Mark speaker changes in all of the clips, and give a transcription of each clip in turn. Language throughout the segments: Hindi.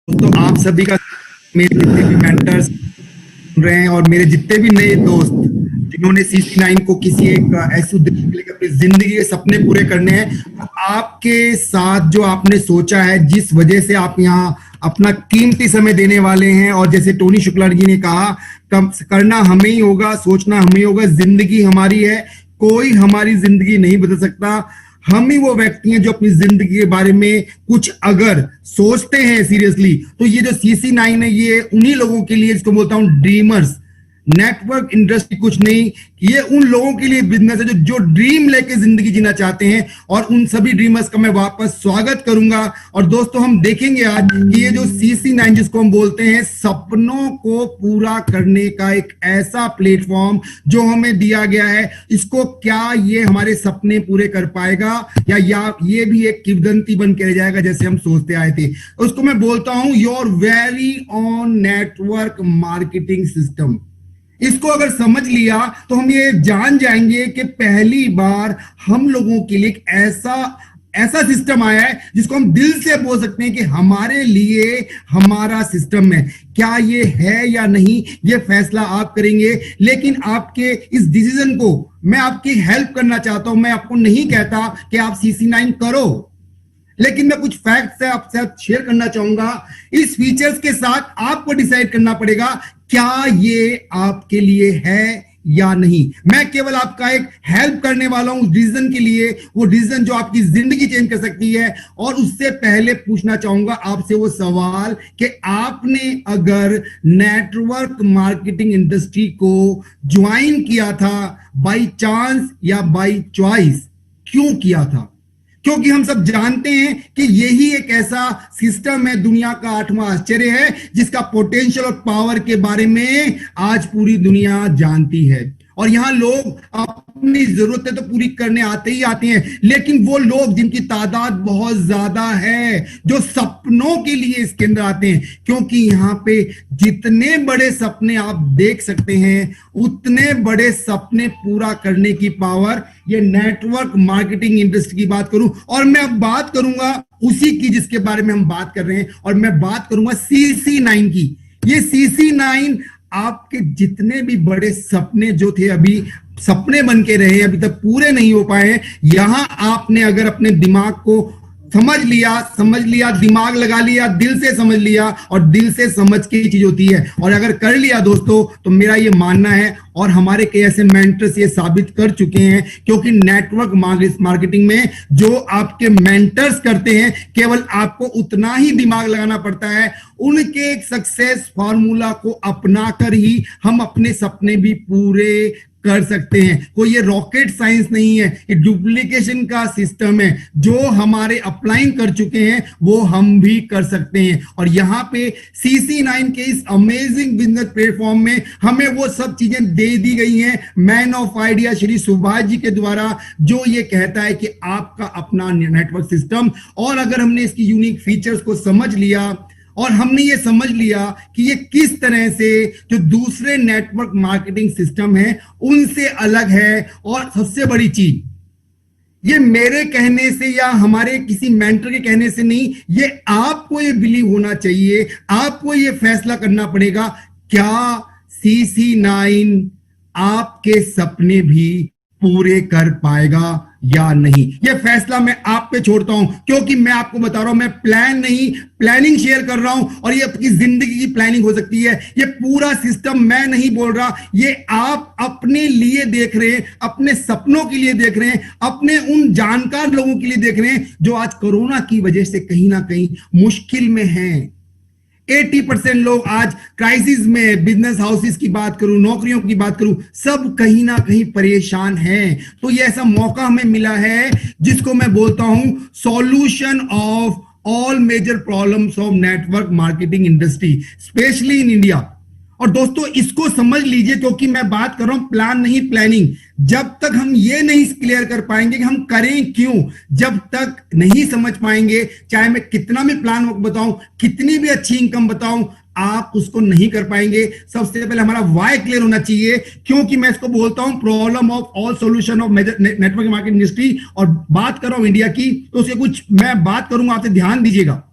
Speaker 1: दोस्तों आप सभी का, मेरे जितने भी मेंटर्स सुन रहे हैं और मेरे जितने भी नए दोस्त जिन्होंने CC9 को किसी एक ऐसे उद्देश्य के लिए अपनी जिंदगी के सपने पूरे करने हैं, तो आपके साथ जो आपने सोचा है, जिस वजह से आप यहाँ अपना कीमती समय देने वाले हैं, और जैसे टोनी शुक्ला जी ने कहा, करना हमें ही होगा, सोचना हमें ही होगा, जिंदगी हमारी है, कोई हमारी जिंदगी नहीं बदल सकता। हम ही वो व्यक्ति हैं जो अपनी जिंदगी के बारे में कुछ अगर सोचते हैं सीरियसली, तो ये जो CC9 है ये उन्हीं लोगों के लिए, जिसको बोलता हूं ड्रीमर्स। नेटवर्क इंडस्ट्री कुछ नहीं, ये उन लोगों के लिए बिजनेस है जो ड्रीम लेके जिंदगी जीना चाहते हैं, और उन सभी ड्रीमर्स का मैं वापस स्वागत करूंगा। और दोस्तों हम देखेंगे आज कि ये जो CC9 जिसको हम बोलते हैं सपनों को पूरा करने का एक ऐसा प्लेटफॉर्म जो हमें दिया गया है, इसको क्या ये हमारे सपने पूरे कर पाएगा, या ये भी एक किंवदंती बन के रह जाएगा जैसे हम सोचते आए थे। उसको मैं बोलता हूं your very on network marketing system. इसको अगर समझ लिया तो हम ये जान जाएंगे कि पहली बार हम लोगों के लिए एक ऐसा सिस्टम आया है जिसको हम दिल से बोल सकते हैं कि हमारे लिए हमारा सिस्टम है। क्या ये है या नहीं, ये फैसला आप करेंगे, लेकिन आपके इस डिसीजन को मैं आपकी हेल्प करना चाहता हूं। मैं आपको नहीं कहता कि आप CC9 करो, लेकिन मैं कुछ फैक्ट्स है आपसे शेयर करना चाहूंगा। इस फीचर्स के साथ आपको डिसाइड करना पड़ेगा क्या ये आपके लिए है या नहीं। मैं केवल आपका एक हेल्प करने वाला हूं उस डिसीजन के लिए, वो डिसीजन जो आपकी जिंदगी चेंज कर सकती है। और उससे पहले पूछना चाहूंगा आपसे वो सवाल कि आपने अगर नेटवर्क मार्केटिंग इंडस्ट्री को ज्वाइन किया था बाय चांस या बाय चॉइस, क्यों किया था? क्योंकि हम सब जानते हैं कि यही एक ऐसा सिस्टम है, दुनिया का 8वां आश्चर्य है, जिसका पोटेंशियल और पावर के बारे में आज पूरी दुनिया जानती है। और यहां लोग अपनी जरूरतें तो पूरी करने आते ही आते हैं, लेकिन वो लोग जिनकी तादाद बहुत ज्यादा है, जो सपनों के लिए इसके अंदर आते हैं, क्योंकि यहां पे जितने बड़े सपने आप देख सकते हैं, उतने बड़े सपने पूरा करने की पावर ये नेटवर्क मार्केटिंग इंडस्ट्री की बात करूं, और मैं अब बात करूंगा उसी की जिसके बारे में हम बात कर रहे हैं, और मैं बात करूंगा CC9 की। ये CC9 आपके जितने भी बड़े सपने जो थे, अभी सपने बन के रहे, अभी तक पूरे नहीं हो पाए, यहां आपने अगर अपने दिमाग को समझ लिया, दिमाग लगा लिया, दिल से समझ लिया, और दिल से समझ के चीज होती है, और अगर कर लिया दोस्तों, तो मेरा ये मानना है, और हमारे कई ऐसे मेंटर्स ये साबित कर चुके हैं, क्योंकि नेटवर्क मार्केटिंग में जो आपके मेंटर्स करते हैं, केवल आपको उतना ही दिमाग लगाना पड़ता है। उनके एक सक्सेस फॉर्मूला को अपनाकर ही हम अपने सपने भी पूरे कर सकते हैं। कोई ये रॉकेट साइंस नहीं है, ये डुप्लीकेशन का सिस्टम है। जो हमारे अप्लाइंग कर चुके हैं वो हम भी कर सकते हैं। और यहां पे CC9 के इस अमेजिंग बिजनेस प्लेटफॉर्म में हमें वो सब चीजें दे दी गई हैं, man of idea Shri Subhash ji के द्वारा, जो ये कहता है कि आपका अपना नेटवर्क सिस्टम। और अगर हमने इसकी यूनिक फीचर्स को समझ लिया, और हमने ये समझ लिया कि ये किस तरह से जो दूसरे नेटवर्क मार्केटिंग सिस्टम है उनसे अलग है, और सबसे बड़ी चीज, ये मेरे कहने से या हमारे किसी मेंटर के कहने से नहीं, ये आपको ये बिलीव होना चाहिए, आपको ये फैसला करना पड़ेगा, क्या CC9 आपके सपने भी पूरे कर पाएगा या नहीं। ये फैसला मैं आप पे छोड़ता हूं, क्योंकि मैं आपको बता रहा हूं, मैं प्लान नहीं, प्लानिंग शेयर कर रहा हूं, और ये आपकी जिंदगी की प्लानिंग हो सकती है। ये पूरा सिस्टम मैं नहीं बोल रहा, ये आप अपने लिए देख रहे हैं, अपने सपनों के लिए देख रहे हैं, अपने उन जानकार लोगों के लिए देख रहे हैं जो आज कोरोना की वजह से कहीं ना कहीं मुश्किल में हैं। 80% लोग आज क्राइसिस में, बिजनेस हाउसेस की बात करूं, नौकरियों की बात करूं, सब कहीं ना कहीं परेशान हैं। तो ये ऐसा मौका हमें मिला है जिसको मैं बोलता हूं solution of all major problems of network marketing industry, especially in India. और दोस्तों इसको समझ लीजिए, क्योंकि मैं बात कर रहा हूं प्लान नहीं प्लानिंग। जब तक हम ये नहीं क्लियर कर पाएंगे कि हम करें क्यों, जब तक नहीं समझ पाएंगे, चाहे मैं कितना भी प्लान बताऊं, कितनी भी अच्छी इनकम बताऊं, आप उसको नहीं कर पाएंगे। सबसे पहले हमारा वाई क्लियर होना चाहिए, क्योंकि मैं इसको बोलता हूं problem of all solution of network marketing industry, और बात कर रहा हूं इंडिया की, तो उसके कुछ मैं बात करूंगा, आपसे ध्यान दीजिएगा।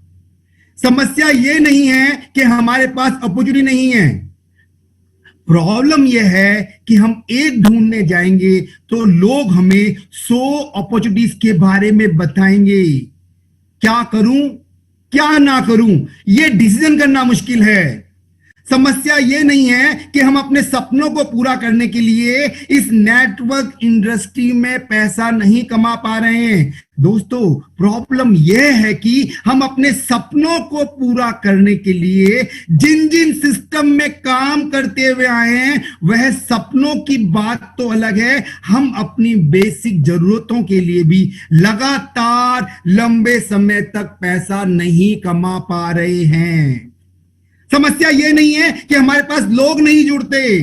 Speaker 1: समस्या ये नहीं है कि हमारे पास अपॉर्चुनिटी नहीं है, प्रॉब्लम यह है कि हम एक ढूंढने जाएंगे तो लोग हमें 100 अपॉर्चुनिटीज के बारे में बताएंगे। क्या करूं, क्या ना करूं, यह डिसीजन करना मुश्किल है। समस्या यह नहीं है कि हम अपने सपनों को पूरा करने के लिए इस नेटवर्क इंडस्ट्री में पैसा नहीं कमा पा रहे हैं। दोस्तों, प्रॉब्लम यह है कि हम अपने सपनों को पूरा करने के लिए जिन जिन सिस्टम में काम करते हुए आए हैं, वह सपनों की बात तो अलग है, हम अपनी बेसिक जरूरतों के लिए भी लगातार लंबे समय तक पैसा नहीं कमा पा रहे हैं। समस्या यह नहीं है कि हमारे पास लोग नहीं जुड़ते,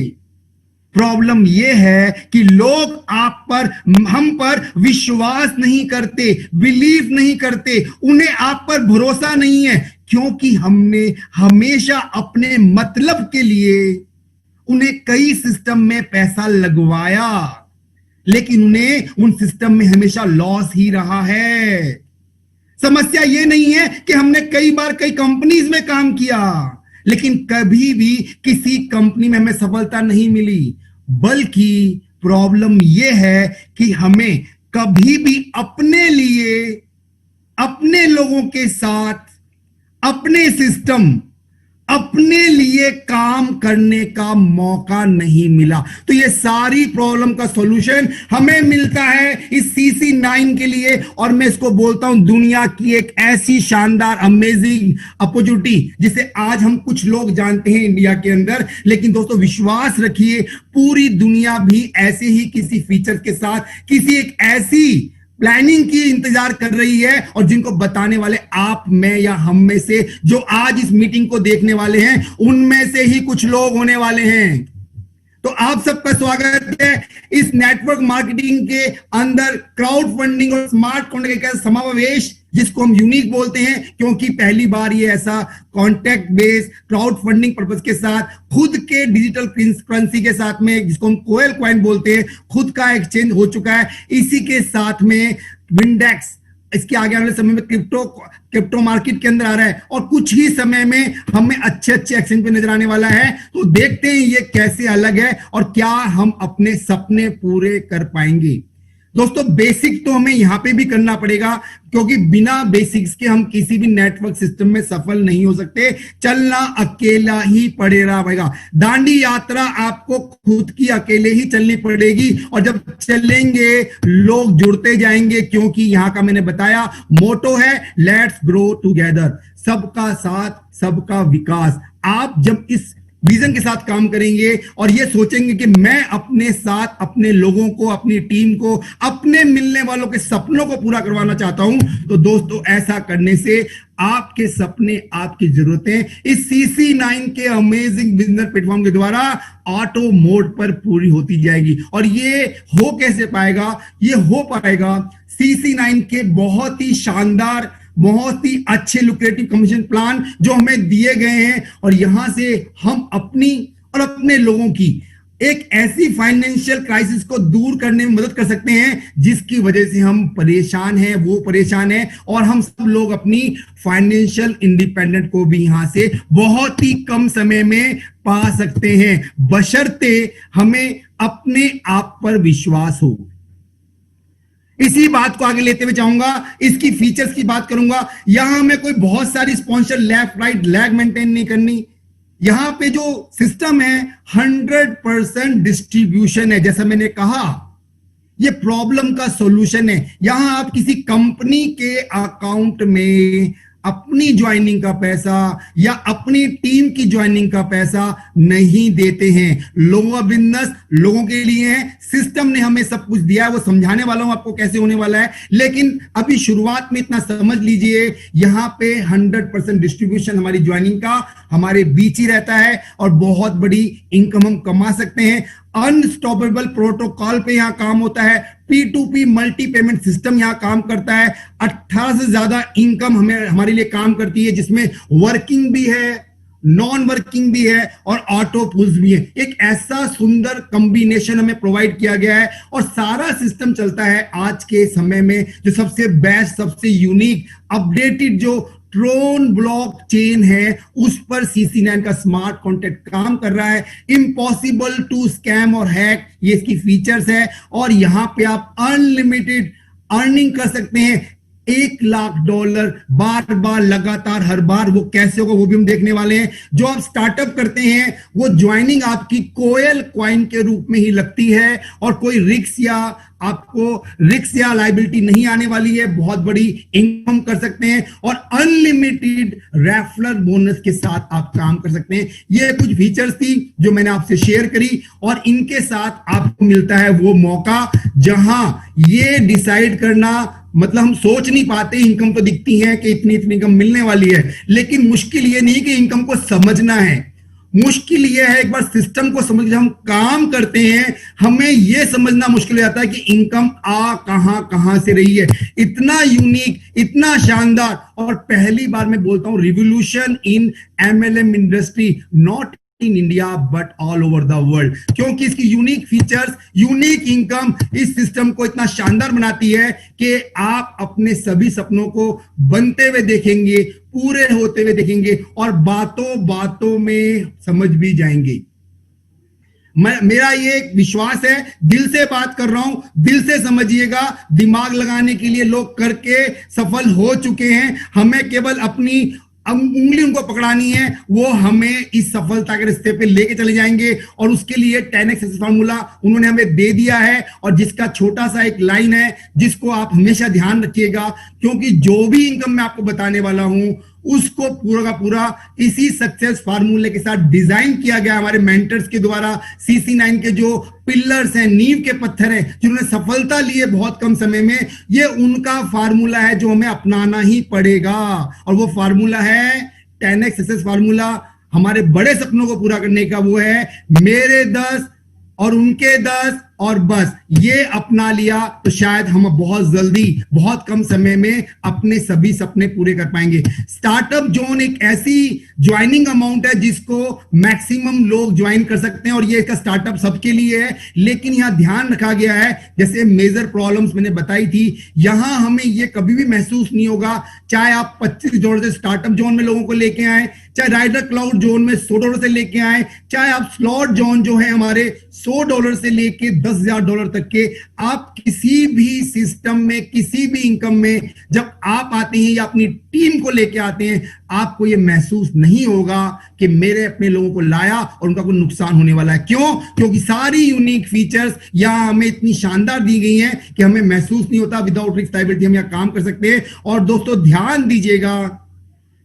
Speaker 1: प्रॉब्लम यह है कि लोग आप पर, हम पर विश्वास नहीं करते, बिलीव नहीं करते, उन्हें आप पर भरोसा नहीं है, क्योंकि हमने हमेशा अपने मतलब के लिए उन्हें कई सिस्टम में पैसा लगवाया, लेकिन उन्हें उन सिस्टम में हमेशा लॉस ही रहा है। समस्या यह नहीं है कि हमने कई बार कई कंपनीज में काम किया, लेकिन कभी भी किसी कंपनी में हमें सफलता नहीं मिली, बल्कि प्रॉब्लम यह है कि हमें कभी भी अपने लिए, अपने लोगों के साथ, अपने सिस्टम, अपने लिए काम करने का मौका नहीं मिला। तो ये सारी प्रॉब्लम का सॉल्यूशन हमें मिलता है इस CC9 के लिए, और मैं इसको बोलता हूं दुनिया की एक ऐसी शानदार अमेजिंग अपॉर्चुनिटी जिसे आज हम कुछ लोग जानते हैं इंडिया के अंदर, लेकिन दोस्तों विश्वास रखिए पूरी दुनिया भी ऐसे ही किसी फीचर के साथ, किसी एक ऐसी प्लानिंग की इंतजार कर रही है, और जिनको बताने वाले आप, मैं या हम में से जो आज इस मीटिंग को देखने वाले हैं, उनमें से ही कुछ लोग होने वाले हैं। तो आप सबका स्वागत है इस नेटवर्क मार्केटिंग के अंदर क्राउड फंडिंग और स्मार्ट कॉन्ट्रैक्ट का समावेश, जिसको हम यूनिक बोलते हैं, क्योंकि पहली बार ये ऐसा contact based crowd funding purpose के साथ खुद के डिजिटल करेंसी के साथ में, जिसको हम कोयल कॉइन बोलते हैं, खुद का एक्सचेंज हो चुका है। इसी के साथ में विंडेक्स इसके आगे आने वाले समय में क्रिप्टो मार्केट के अंदर आ रहा है, और कुछ ही समय में हमें अच्छे एक्सचेंज पे नजर आने वाला है। तो देखते हैं ये कैसे अलग है और क्या हम अपने सपने पूरे कर पाएंगे। दोस्तों, बेसिक तो हमें यहां पे भी करना पड़ेगा, क्योंकि बिना बेसिक्स के हम किसी भी नेटवर्क सिस्टम में सफल नहीं हो सकते। चलना अकेला ही पड़ेगा। दांडी यात्रा आपको खुद की अकेले ही चलनी पड़ेगी, और जब चलेंगे लोग जुड़ते जाएंगे, क्योंकि यहां का मैंने बताया मोटो है लेट्स ग्रो टुगेदर, सबका साथ सबका विकास। आप जब इस विजन के साथ काम करेंगे और ये सोचेंगे कि मैं अपने साथ अपने लोगों को, अपनी टीम को, अपने मिलने वालों के सपनों को पूरा करवाना चाहता हूं, तो दोस्तों ऐसा करने से आपके सपने, आपकी जरूरतें इस CC9 के अमेजिंग बिजनेस प्लेटफॉर्म के द्वारा ऑटो मोड पर पूरी होती जाएगी। और ये हो कैसे पाएगा? ये हो पाएगा CC9 के बहुत ही शानदार, बहुत ही अच्छे लुक्रेटिव कमीशन प्लान जो हमें दिए गए हैं, और यहां से हम अपनी और अपने लोगों की एक ऐसी फाइनेंशियल क्राइसिस को दूर करने में मदद कर सकते हैं जिसकी वजह से हम परेशान हैं, वो परेशान है, और हम सब लोग अपनी फाइनेंशियल इंडिपेंडेंट को भी यहां से बहुत ही कम समय में पा सकते हैं, बशर्ते हमें अपने आप पर विश्वास हो। इसी बात को आगे लेते हुए चाहूंगा, इसकी फीचर्स की बात करूंगा। यहां हमें कोई बहुत सारी sponsor left right lag maintain नहीं करनी। यहां पे जो सिस्टम है 100% डिस्ट्रीब्यूशन है। जैसा मैंने कहा, ये प्रॉब्लम का सॉल्यूशन है। यहां आप किसी कंपनी के अकाउंट में अपनी ज्वाइनिंग का पैसा या अपनी टीम की ज्वाइनिंग का पैसा नहीं देते हैं। लोगों का बिजनेस लोगों के लिए है। सिस्टम ने हमें सब कुछ दिया है, वो समझाने वाला हूं आपको कैसे होने वाला है, लेकिन अभी शुरुआत में इतना समझ लीजिए, यहां पे 100% डिस्ट्रीब्यूशन हमारी ज्वाइनिंग का हमारे बीच ही रहता है, और बहुत बड़ी इनकम हम कमा सकते हैं। अनस्टॉपेबल प्रोटोकॉल पे यहां काम होता है। P2P मल्टी पेमेंट सिस्टम यहां काम करता है। 18 से ज्यादा इनकम हमें हमारे लिए काम करती है, जिसमें वर्किंग भी है, नॉन वर्किंग भी है, और ऑटो पुल्स भी है। एक ऐसा सुंदर कॉम्बिनेशन हमें प्रोवाइड किया गया है, और सारा सिस्टम चलता है आज के समय में जो सबसे बेस्ट, सबसे यूनिक, अपडेटेड जो ट्रोन ब्लॉकचेन है, उस पर CC9 का स्मार्ट कॉन्ट्रैक्ट काम कर रहा है। इम्पॉसिबल टू स्कैम और हैक, ये इसकी फीचर्स है। और यहां पे आप अनलिमिटेड अर्निंग कर सकते हैं, $1,00,000 बार बार लगातार हर बार। वो कैसे होगा वो भी हम देखने वाले हैं। जो आप स्टार्टअप करते हैं वो ज्वाइनिंग आपकी कोयल क्वाइन के रूप में ही लगती है, और कोई रिक्स या लाइबिलिटी नहीं आने वाली है। बहुत बड़ी इनकम कर सकते हैं और अनलिमिटेड रेफरल बोनस के साथ आप काम कर सकते हैं। ये कुछ फीचर्स थी जो मैंने आपसे शेयर करी, और इनके साथ आपको मिलता है वो मौका जहां ये डिसाइड करना, मतलब हम सोच नहीं पाते, इनकम तो दिखती है कि इतनी इतनी इनकम मिलने वाली है, लेकिन मुश्किल ये नहीं कि इनकम को समझना है। मुश्किल ये है एक बार सिस्टम को समझ के हम काम करते हैं, हमें ये समझना मुश्किल हो जाता है कि इनकम कहां से रही है। इतना यूनिक, इतना शानदार, और पहली बार मैं बोलता हूं revolution in MLM industry, not in India but all over the world, क्योंकि इसकी यूनिक फीचर्स, यूनिक इनकम इस सिस्टम को इतना शानदार बनाती है कि आप अपने सभी सपनों को बनते हुए देखेंगे, पूरे होते हुए देखेंगे, और बातों बातों में समझ भी जाएंगे। मेरा ये विश्वास है, दिल से बात कर रहा हूं, दिल से समझिएगा। दिमाग लगाने के लिए लोग करके सफल हो चुके हैं, हमें केवल अपनी उंगली उनको पकड़ानी है, वो हमें इस सफलता के रास्ते पे लेके चले जाएंगे। और उसके लिए 10x फार्मूला उन्होंने हमें दे दिया है, और जिसका छोटा सा एक लाइन है जिसको आप हमेशा ध्यान रखिएगा, क्योंकि जो भी इनकम मैं आपको बताने वाला हूं उसको पूरा का पूरा इसी सक्सेस फार्मूले के साथ डिजाइन किया गया हमारे मेंटर्स के द्वारा। CC9 के जो पिलर्स हैं, नींव के पत्थर हैं, जिन्होंने सफलता ली है बहुत कम समय में, ये उनका फार्मूला है जो हमें अपनाना ही पड़ेगा। और वो फार्मूला है 10x सक्सेस फार्मूला। हमारे बड़े सपनों को पूरा करने का वो है मेरे 10 और उनके 10 और बस। ये अपना लिया तो शायद हम बहुत जल्दी, बहुत कम समय में अपने सभी सपने पूरे कर पाएंगे। स्टार्टअप जोन एक ऐसी ज्वाइनिंग अमाउंट है जिसको मैक्सिमम लोग ज्वाइन कर सकते हैं, और ये इसका स्टार्टअप सबके लिए है। लेकिन यहां ध्यान रखा गया है, जैसे मेजर प्रॉब्लम्स मैंने बताई थी, यहां हमें ये कभी भी महसूस नहीं होगा, चाहे आप $25 से स्टार्टअप जोन में लोगों को लेके आए, चाहे राइडर क्लाउड जोन में $100 से लेके आए, चाहे आप स्लॉट जोन जो है हमारे $100 से लेके $10,000 तक के, आप किसी भी सिस्टम में, किसी भी इनकम में जब आप आते हैं या अपनी टीम को लेके आते हैं, आपको यह महसूस नहीं होगा कि मेरे अपने लोगों को लाया और उनका कोई नुकसान होने वाला है। क्यों? क्योंकि सारी यूनिक फीचर्स यहां हमें इतनी शानदार दी गई हैं कि हमें महसूस नहीं होता, विदाउट रिस्क लायबिलिटी हम यहां काम कर सकते हैं। और दोस्तों ध्यान दीजिएगा,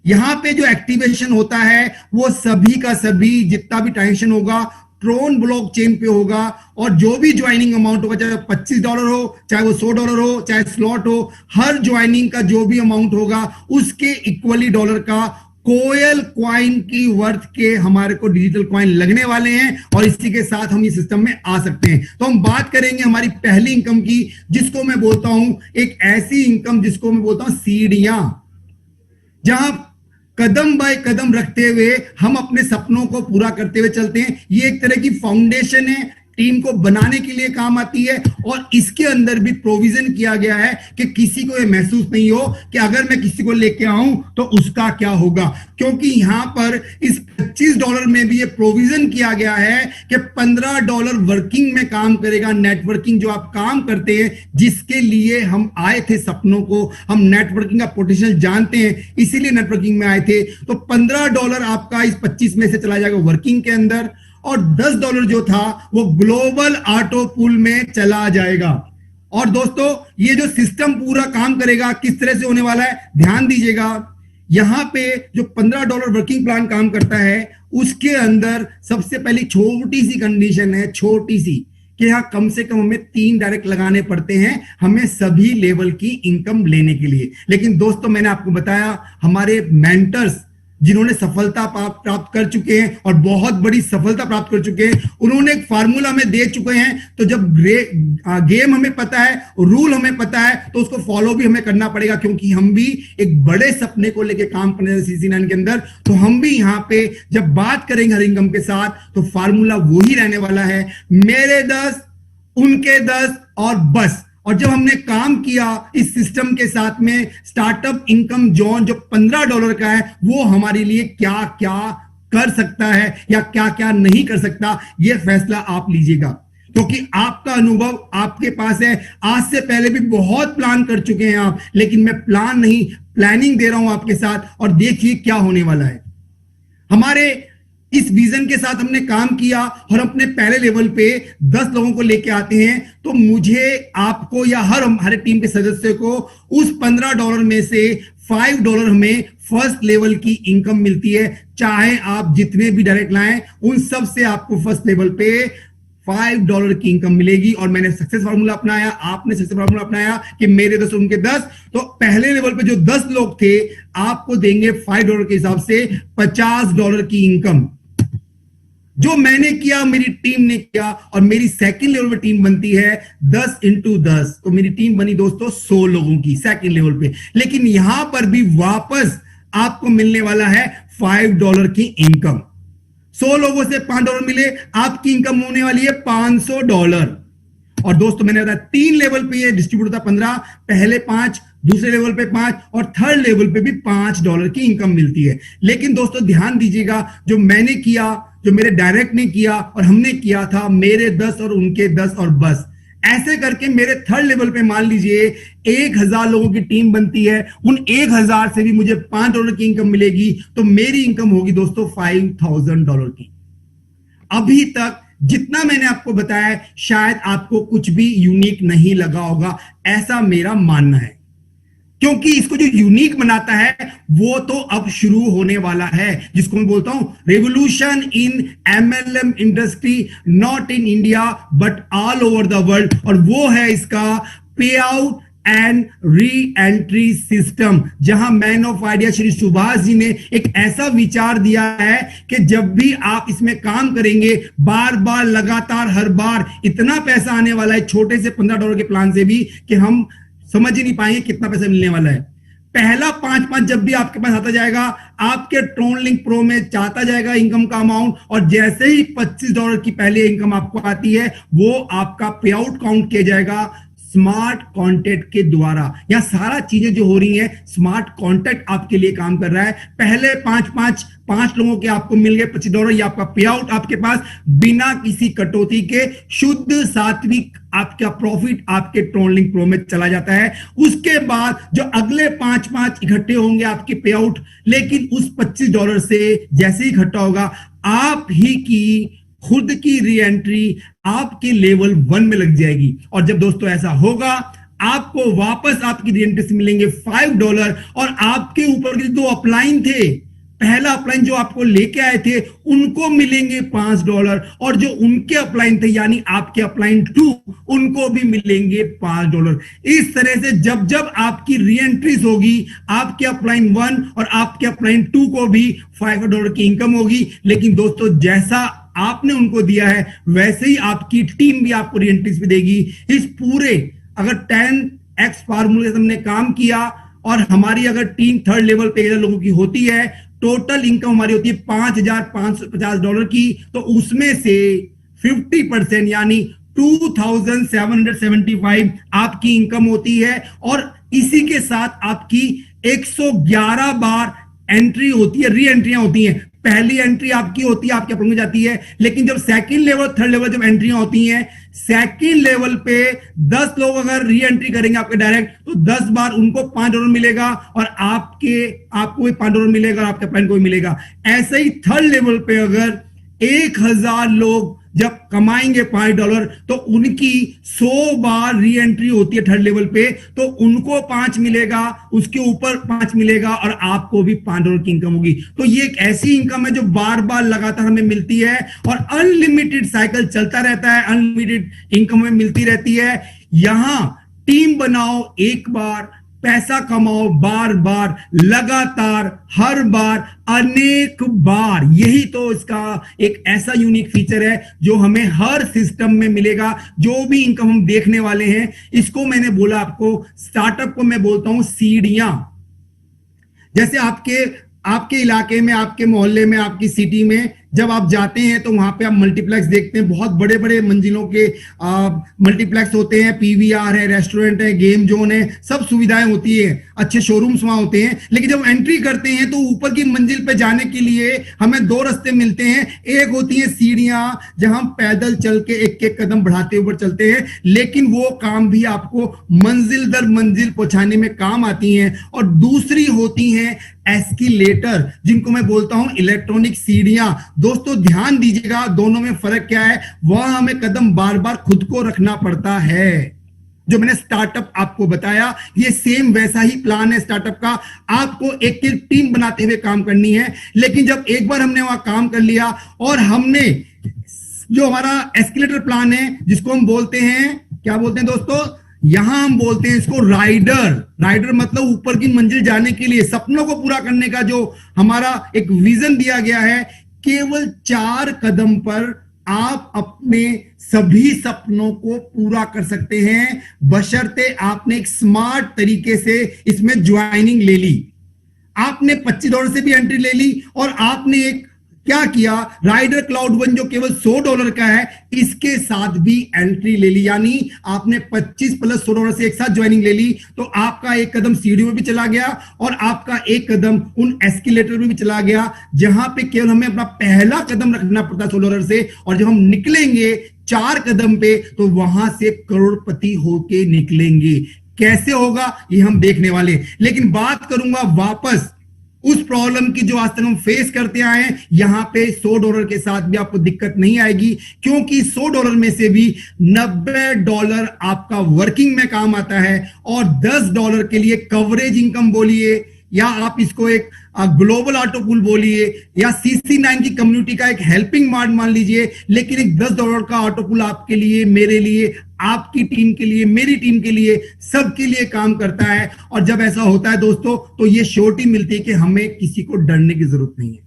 Speaker 1: यहां पे जो एक्टिवेशन होता है वो सभी का सभी, जितना भी ट्रांजेक्शन होगा ट्रोन ब्लॉकचेन पे होगा, और जो भी ज्वाइनिंग अमाउंट होगा, चाहे $25 हो, चाहे वो $100 हो, चाहे स्लॉट हो, हर ज्वाइनिंग का जो भी अमाउंट होगा उसके इक्वली डॉलर का कोयल क्वाइन की वर्थ के हमारे को डिजिटल क्वाइन लगने वाले हैं, और इसी के साथ हम इस सिस्टम में आ सकते हैं। तो हम बात करेंगे हमारी पहली इनकम की, जिसको मैं बोलता हूं एक ऐसी इनकम जिसको मैं बोलता हूं सीढ़ियां, जहां कदम बाय कदम रखते हुए हम अपने सपनों को पूरा करते हुए चलते हैं। ये एक तरह की फाउंडेशन है, टीम को बनाने के लिए काम आती है, और इसके अंदर भी प्रोविजन किया गया है कि किसी को ये महसूस नहीं हो कि अगर मैं किसी को लेके आऊं तो उसका क्या होगा। क्योंकि यहां पर इस $25 में भी ये प्रोविजन किया गया है कि $15 वर्किंग में काम करेगा। नेटवर्किंग जो आप काम करते हैं, जिसके लिए हम आए थे सपनों को, हम नेटवर्किंग का पोटेंशियल जानते हैं, इसीलिए नेटवर्किंग में आए थे। तो $15 आपका इस 25 में से चला जाएगा वर्किंग के अंदर, और $10 जो था वो ग्लोबल ऑटो पूल में चला जाएगा। और दोस्तों ये जो सिस्टम पूरा काम करेगा किस तरह से होने वाला है, ध्यान दीजिएगा। यहां पे जो $15 वर्किंग प्लान काम करता है, उसके अंदर सबसे पहली छोटी सी कंडीशन है, छोटी सी, कि यहां कम से कम हमें 3 डायरेक्ट लगाने पड़ते हैं हमें सभी लेवल की इनकम लेने के लिए। लेकिन दोस्तों मैंने आपको बताया, हमारे मेंटर्स जिन्होंने सफलता प्राप्त कर चुके हैं और बहुत बड़ी सफलता प्राप्त कर चुके हैं, उन्होंने एक फार्मूला हमें दे चुके हैं। तो जब गेम हमें पता है, रूल हमें पता है, तो उसको फॉलो भी हमें करना पड़ेगा, क्योंकि हम भी एक बड़े सपने को लेकर काम करने CC9 के अंदर। तो हम भी यहां पे जब बात करेंगे हर इनकम के साथ, तो फार्मूला वही रहने वाला है, मेरे 10 उनके 10 और बस। और जब हमने काम किया इस सिस्टम के साथ में, स्टार्टअप इनकम जोन जो $15 का है, वो हमारे लिए क्या क्या कर सकता है या क्या क्या नहीं कर सकता, यह फैसला आप लीजिएगा, क्योंकि आपका अनुभव आपके पास है। आज से पहले भी बहुत प्लान कर चुके हैं आप, लेकिन मैं प्लान नहीं, प्लानिंग दे रहा हूं आपके साथ, और देखिए क्या होने वाला है। हमारे इस विजन के साथ हमने काम किया और अपने पहले लेवल पे 10 लोगों को लेके आते हैं, तो मुझे, आपको या हमारे टीम के सदस्य को उस $15 में से $5 हमें फर्स्ट लेवल की इनकम मिलती है। चाहे आप जितने भी डायरेक्ट लाएं, उन सब से आपको फर्स्ट लेवल पे $5 की इनकम मिलेगी। और मैंने सक्सेस फार्मूला अपनाया, आपने सक्सेस फार्मूला अपनाया कि मेरे 10 उनके 10, तो पहले लेवल पे जो 10 लोग थे, आपको देंगे $5 के हिसाब से $50 की इनकम। जो मैंने किया, मेरी टीम ने किया, और मेरी सेकंड लेवल पे टीम बनती है 10 into 10, तो मेरी टीम बनी दोस्तों 100 लोगों की सेकंड लेवल पे। लेकिन यहां पर भी वापस आपको मिलने वाला है $5 की इनकम। 100 लोगों से $5 मिले, आपकी इनकम होने वाली है $500। और दोस्तों मैंने बताया 3 लेवल पे ये डिस्ट्रीब्यूट होता है 15, पहले 5, दूसरे लेवल पे 5, और थर्ड लेवल पे भी $5 की इनकम मिलती है। लेकिन दोस्तों ध्यान दीजिएगा, जो मैंने किया, जो मेरे डायरेक्ट ने किया और हमने किया था, मेरे 10 और उनके 10 और बस, ऐसे करके मेरे थर्ड लेवल पे मान लीजिए 1000 लोगों की टीम बनती है। उन 1000 से भी मुझे $5 की इनकम मिलेगी, तो मेरी इनकम होगी दोस्तों $5000 की। अभी तक जितना मैंने आपको बताया, शायद आपको कुछ भी यूनिक नहीं लगा होगा, ऐसा मेरा मानना है, क्योंकि इसको जो यूनिक बनाता है वो तो अब शुरू होने वाला है, जिसको मैं बोलता हूं revolution in MLM industry, not in India but all over the world. और वो है इसका pay out and re entry system, जहां man of idea Shri Subhash ji ने एक ऐसा विचार दिया है कि जब भी आप इसमें काम करेंगे, बार बार लगातार हर बार इतना पैसा आने वाला है, छोटे से $15 के प्लान से भी, कि हम समझ ही नहीं पाएंगे कितना पैसा मिलने वाला है। पहला 5 जब भी आपके पास आता जाएगा, आपके ट्रोनलिंक प्रो में चाहता जाएगा इनकम का अमाउंट, और जैसे ही $25 की पहले इनकम आपको आती है, वो आपका पे आउट काउंट किया जाएगा स्मार्ट कॉन्टैक्ट के द्वारा। यहां सारा चीजें जो हो रही हैं, स्मार्ट कॉन्टैक्ट आपके लिए काम कर रहा है। पहले 5 लोगों के आपको मिल गए $25, ये आपका पे आउट आपके पास बिना किसी कटौती के, शुद्ध सात्विक आपका प्रॉफिट आपके ट्रोनलिंक प्रो में चला जाता है। उसके बाद जो अगले 5 इकट्ठे होंगे आपके पे आउट, लेकिन उस $25 से जैसे ही इकट्ठा होगा, आप ही की खुद की री एंट्री आपके लेवल 1 में लग जाएगी। और जब दोस्तों ऐसा होगा, आपको वापस आपकी री एंट्री से मिलेंगे $5, और आपके ऊपर के 2 अपलाइन थे, पहला अपलाइन जो आपको लेके आए थे, उनको मिलेंगे $5, और जो उनके अपलाइन थे यानी आपके अपलाइन 2, उनको भी मिलेंगे $5। इस तरह से जब जब आपकी री एंट्रीज होगी, आपके अपलाइन 1 और आपके अपलाइन 2 को भी $5 की इनकम होगी। लेकिन दोस्तों जैसा आपने उनको दिया है, वैसे ही आपकी टीम भी आपको री एंट्रीज भी देगी। इस पूरे अगर 10x फार्मूले से हमने काम किया, और हमारी अगर टीम थर्ड लेवल पे लोगों की होती है, टोटल इनकम हमारी होती है $5550 की, तो उसमें से 50% यानी 2775 आपकी इनकम होती है। और इसी के साथ आपकी 111 बार एंट्री होती है, री एंट्रियां होती हैं। पहली एंट्री आपकी होती है, आपके अकाउंट में जाती है, लेकिन जब सेकंड लेवल थर्ड लेवल जब एंट्रियां होती हैं, सेकंड लेवल पे 10 लोग अगर री एंट्री करेंगे आपके डायरेक्ट, तो 10 बार उनको $5 मिलेगा, और आपको भी $5 मिलेगा, और आपके प्लान को भी मिलेगा। ऐसे ही थर्ड लेवल पे अगर 1000 लोग जब कमाएंगे $5, तो उनकी 100 बार री एंट्री होती है थर्ड लेवल पे, तो उनको 5 मिलेगा, उसके ऊपर 5 मिलेगा, और आपको भी $5 की इनकम होगी। तो ये एक ऐसी इनकम है जो बार बार लगातार हमें मिलती है, और अनलिमिटेड साइकिल चलता रहता है, अनलिमिटेड इनकम हमें मिलती रहती है। यहां टीम बनाओ एक बार, पैसा कमाओ बार बार, लगातार हर बार, अनेक बार। यही तो इसका एक ऐसा यूनिक फीचर है जो हमें हर सिस्टम में मिलेगा। जो भी इनकम हम देखने वाले हैं, इसको मैंने बोला आपको, स्टार्टअप को मैं बोलता हूं सीढ़ियां। जैसे आपके इलाके में, आपके मोहल्ले में, आपकी सिटी में जब आप जाते हैं तो वहां पे आप मल्टीप्लेक्स देखते हैं, बहुत बड़े बड़े मंजिलों के मल्टीप्लेक्स होते हैं, पीवीआर है, रेस्टोरेंट है, गेम जोन है, सब सुविधाएं होती है, अच्छे शोरूम्स वहां होते हैं। लेकिन जब एंट्री करते हैं तो ऊपर की मंजिल पे जाने के लिए हमें दो रास्ते मिलते हैं। एक होती है सीढ़ियां, जहां हम पैदल चल के एक एक कदम बढ़ाते ऊपर चलते हैं, लेकिन वो काम भी आपको मंजिल दर मंजिल पहुंचाने में काम आती हैं। और दूसरी होती हैं एस्केलेटर, जिनको मैं बोलता हूं इलेक्ट्रॉनिक सीढ़ियां। दोस्तों ध्यान दीजिएगा, दोनों में फर्क क्या है। वह हमें कदम बार बार खुद को रखना पड़ता है। जो मैंने स्टार्टअप आपको बताया, ये सेम वैसा ही प्लान है स्टार्टअप का। आपको एक एक टीम बनाते हुए काम करनी है। लेकिन जब एक बार हमने वहां काम कर लिया और हमने जो हमारा एस्केलेटर प्लान है, जिसको हम बोलते हैं, क्या बोलते हैं दोस्तों, यहां हम बोलते हैं इसको राइडर। राइडर मतलब ऊपर की मंजिल जाने के लिए, सपनों को पूरा करने का जो हमारा एक विजन दिया गया है। केवल 4 कदम पर आप अपने सभी सपनों को पूरा कर सकते हैं, बशर्ते आपने एक स्मार्ट तरीके से इसमें ज्वाइनिंग ले ली। आपने $25 से भी एंट्री ले ली और आपने एक क्या किया, राइडर क्लाउड वन जो केवल $100 का है, इसके साथ भी एंट्री ले ली। यानी आपने 25 प्लस $100 से एक साथ ज्वाइनिंग ले ली, तो आपका एक कदम सीढ़ियों में भी चला गया और आपका एक कदम उन एस्केलेटर में भी चला गया, जहां पे केवल हमें अपना पहला कदम रखना पड़ता है $100 से। और जब हम निकलेंगे 4 कदम पे, तो वहां से करोड़पति होके निकलेंगे। कैसे होगा ये हम देखने वाले। लेकिन बात करूंगा वापस उस प्रॉब्लम की जो आज तक हम फेस करते आए हैं। यहां पे $100 के साथ भी आपको दिक्कत नहीं आएगी, क्योंकि $100 में से भी $90 आपका वर्किंग में काम आता है और $10 के लिए कवरेज इनकम बोलिए, या आप इसको एक ग्लोबल ऑटो पूल बोलिए, या CC9 की कम्युनिटी का एक हेल्पिंग मार्ट मान लीजिए। लेकिन एक $10 का ऑटो पूल आपके लिए, मेरे लिए, आपकी टीम के लिए, मेरी टीम के लिए, सबके लिए काम करता है। और जब ऐसा होता है दोस्तों, तो ये श्योरिटी मिलती है कि हमें किसी को डरने की जरूरत नहीं है।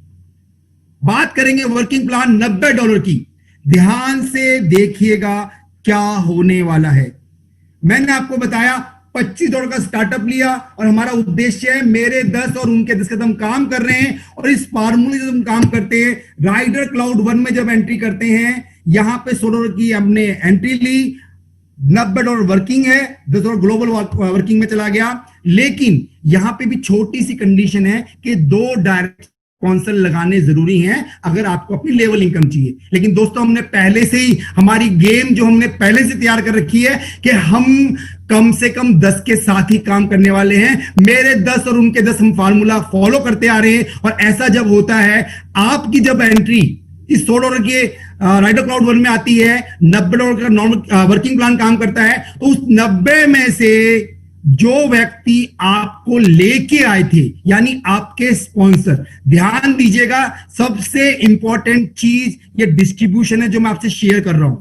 Speaker 1: बात करेंगे वर्किंग प्लान $90 की। ध्यान से देखिएगा क्या होने वाला है। मैंने आपको बताया $25 का स्टार्टअप लिया और हमारा उद्देश्य है मेरे 10 और उनके 10 कदम काम कर रहे हैं। और इस फार्मूले से हम काम करते हैं। राइडर क्लाउड वन में जब एंट्री करते हैं, यहां पे $100 की हमने एंट्री ली, $90 वर्किंग है, $10 ग्लोबल वर्किंग में चला गया। लेकिन यहां पे भी छोटी सी कंडीशन है कि 2 डायरेक्ट स्पॉन्सर लगाने जरूरी हैं अगर आपको अपनी लेवल इनकम चाहिए। लेकिन दोस्तों हमने पहले से ही हमारी गेम जो हमने पहले से तैयार कर रखी है कि हम कम से कम 10 के साथ ही काम करने वाले हैं। मेरे 10 और उनके 10 हम फार्मूला फॉलो करते आ रहे हैं। और ऐसा जब होता है, आपकी जब एंट्री इस $100 के राइडर क्लाउड वन में आती है, $90 का नॉर्मल वर्किंग प्लान काम करता है, तो उस 90 में से जो व्यक्ति आपको लेके आए थे, यानी आपके स्पॉन्सर, ध्यान दीजिएगा, सबसे इंपॉर्टेंट चीज ये डिस्ट्रीब्यूशन है जो मैं आपसे शेयर कर रहा हूं।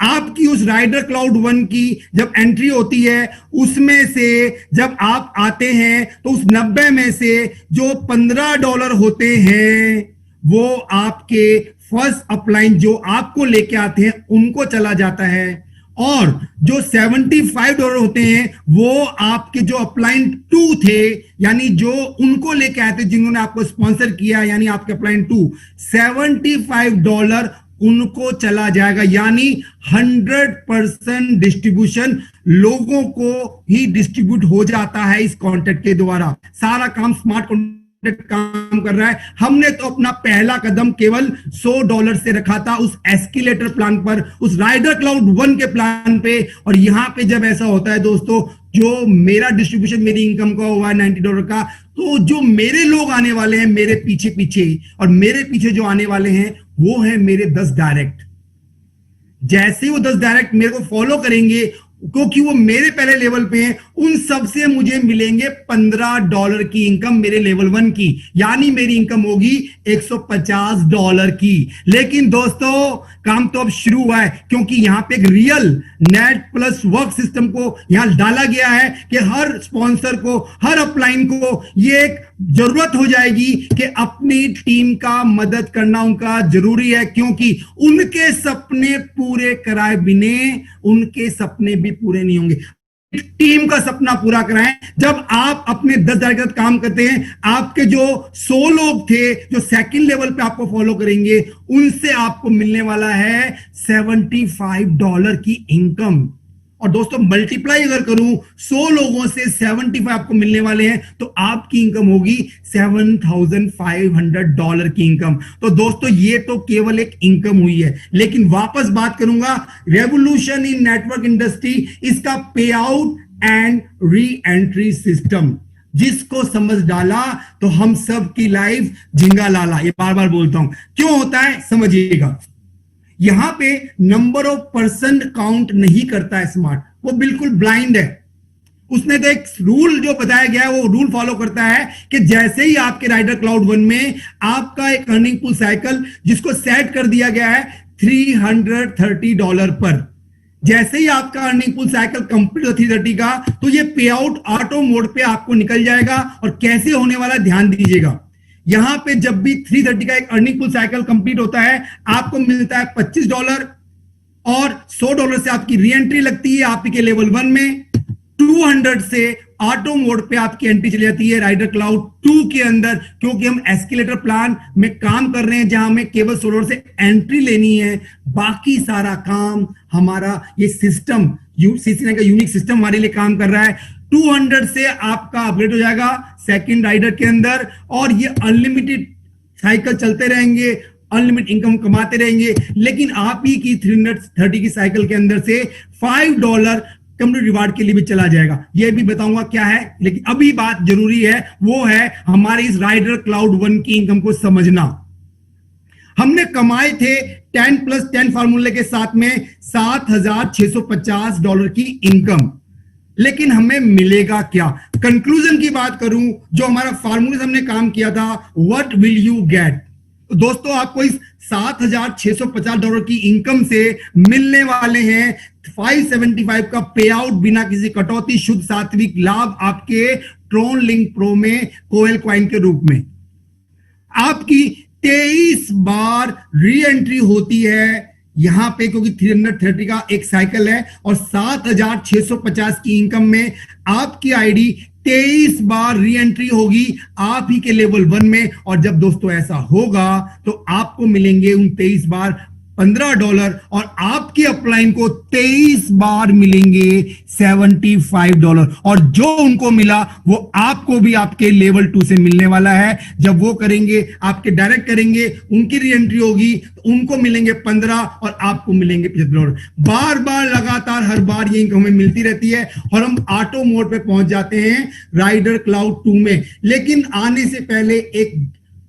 Speaker 1: आपकी उस राइडर क्लाउड वन की जब एंट्री होती है, उसमें से जब आप आते हैं, तो उस 90 में से जो $15 होते हैं, वो आपके फर्स्ट अपलाइन जो आपको लेके आते हैं उनको चला जाता है। और जो $75 होते हैं, वो आपके जो अपलाइन 2 थे, यानी जो उनको लेके आए थे, जिन्होंने आपको स्पॉन्सर किया, यानी आपके अपलाइन 2, $75 उनको चला जाएगा। यानी 100% डिस्ट्रीब्यूशन लोगों को ही डिस्ट्रीब्यूट हो जाता है इस कॉन्ट्रैक्ट के द्वारा। सारा काम स्मार्ट कॉन्ट्रैक्ट काम कर रहा है। हमने तो अपना पहला कदम केवल $100 से रखा था उस एस्केलेटर प्लान पर, उस राइडर क्लाउड वन के प्लान पे। और यहां पे जब ऐसा होता है दोस्तों, जो मेरा डिस्ट्रीब्यूशन मेरी इनकम का हुआ है $90 का, तो जो मेरे लोग आने वाले हैं मेरे पीछे पीछे, और मेरे पीछे जो आने वाले हैं वो है मेरे 10 डायरेक्ट। जैसे वो 10 डायरेक्ट मेरे को फॉलो करेंगे, क्योंकि वो मेरे पहले लेवल पे हैं, उन सब से मुझे मिलेंगे $15 की इनकम मेरे लेवल 1 की। यानी मेरी इनकम होगी $150 की। लेकिन दोस्तों काम तो अब शुरू हुआ है, क्योंकि यहां पे एक real net plus work system को यहां डाला गया है कि हर स्पॉन्सर को, हर अपलाइन को ये एक जरूरत हो जाएगी कि अपनी टीम का मदद करना उनका जरूरी है, क्योंकि उनके सपने पूरे कराए बिना उनके सपने भी पूरे नहीं होंगे। टीम का सपना पूरा कराएं। जब आप अपने 10,000 के साथ काम करते हैं, आपके जो 100 लोग थे जो सेकंड लेवल पे आपको फॉलो करेंगे, उनसे आपको मिलने वाला है $75 की इनकम। और दोस्तों मल्टीप्लाई अगर करूं 100 लोगों से 75 आपको मिलने वाले हैं, तो आपकी इनकम होगी $7,500 की इनकम। तो दोस्तों ये तो केवल एक इनकम हुई है, लेकिन वापस बात करूंगा, रेवोल्यूशन इन नेटवर्क इंडस्ट्री, इसका pay out and re entry system, जिसको समझ डाला तो हम सब की लाइफ झिंगा लाला। ये बार बार बोलता हूं, क्यों होता है समझिएगा। यहां पे नंबर ऑफ पर्सन काउंट नहीं करता है स्मार्ट, वो बिल्कुल ब्लाइंड है। उसने तो एक रूल जो बताया गया है वो रूल फॉलो करता है कि जैसे ही आपके राइडर क्लाउड 1 में आपका एक अर्निंग पूल साइकिल जिसको सेट कर दिया गया है $330 पर, जैसे ही आपका अर्निंग पूल साइकिल कंप्लीट हो 330 का, तो ये पे आउट ऑटो मोड पे आपको निकल जाएगा। और कैसे होने वाला ध्यान दीजिएगा, यहां पे जब भी 330 का एक अर्निंग पूल साइकिल कंप्लीट होता है, आपको मिलता है $25 और $100 से आपकी री एंट्री लगती है आपके लेवल 1 में। 200 से ऑटो मोड पे आपकी एंट्री चली जाती है राइडर क्लाउड 2 के अंदर, क्योंकि हम एस्केलेटर प्लान में काम कर रहे हैं जहां हमें केवल $100 से एंट्री लेनी है। बाकी सारा काम हमारा ये सिस्टम CC9 का यूनिक सिस्टम हमारे लिए काम कर रहा है। 200 से आपका अपग्रेड हो जाएगा सेकंड राइडर के अंदर, और ये अनलिमिटेड साइकिल चलते रहेंगे, अनलिमिटेड इनकम कमाते रहेंगे। लेकिन आप ही की 330 की साइकिल के अंदर से $5 कम्युनिटी रिवार्ड के लिए भी चला जाएगा, ये भी बताऊंगा क्या है। लेकिन अभी बात जरूरी है, वो है हमारे इस राइडर क्लाउड 1 की इनकम को समझना। हमने कमाए थे 10+10 फार्मूले के साथ में $7,650 की इनकम, लेकिन हमें मिलेगा क्या? कंक्लूजन की बात करूं, जो हमारा फार्मूले हमने काम किया था, व्हाट विल यू गेट, तो दोस्तों आपको इस $7,650 की इनकम से मिलने वाले हैं 575 का पे आउट बिना किसी कटौती, शुद्ध सात्विक लाभ आपके ट्रोन लिंक प्रो में कोयल क्वाइन के रूप में। आपकी 23 बार री एंट्री होती है यहां पे, क्योंकि 330 का एक साइकिल है, और 7,650 की इनकम में आपकी आईडी 23 बार री एंट्री होगी आप ही के लेवल 1 में। और जब दोस्तों ऐसा होगा तो आपको मिलेंगे उन 23 बार $15, और आपके अपलाइन को 23 बार मिलेंगे $75, और जो उनको मिला वो आपको भी आपके लेवल 2 से मिलने वाला है। जब वो करेंगे, आपके डायरेक्ट करेंगे, उनकी री एंट्री होगी तो उनको मिलेंगे 15 और आपको मिलेंगे $75। बार बार लगातार हर बार ये इनकम हमें मिलती रहती है, और हम ऑटो मोड पे पहुंच जाते हैं राइडर क्लाउड 2 में। लेकिन आने से पहले एक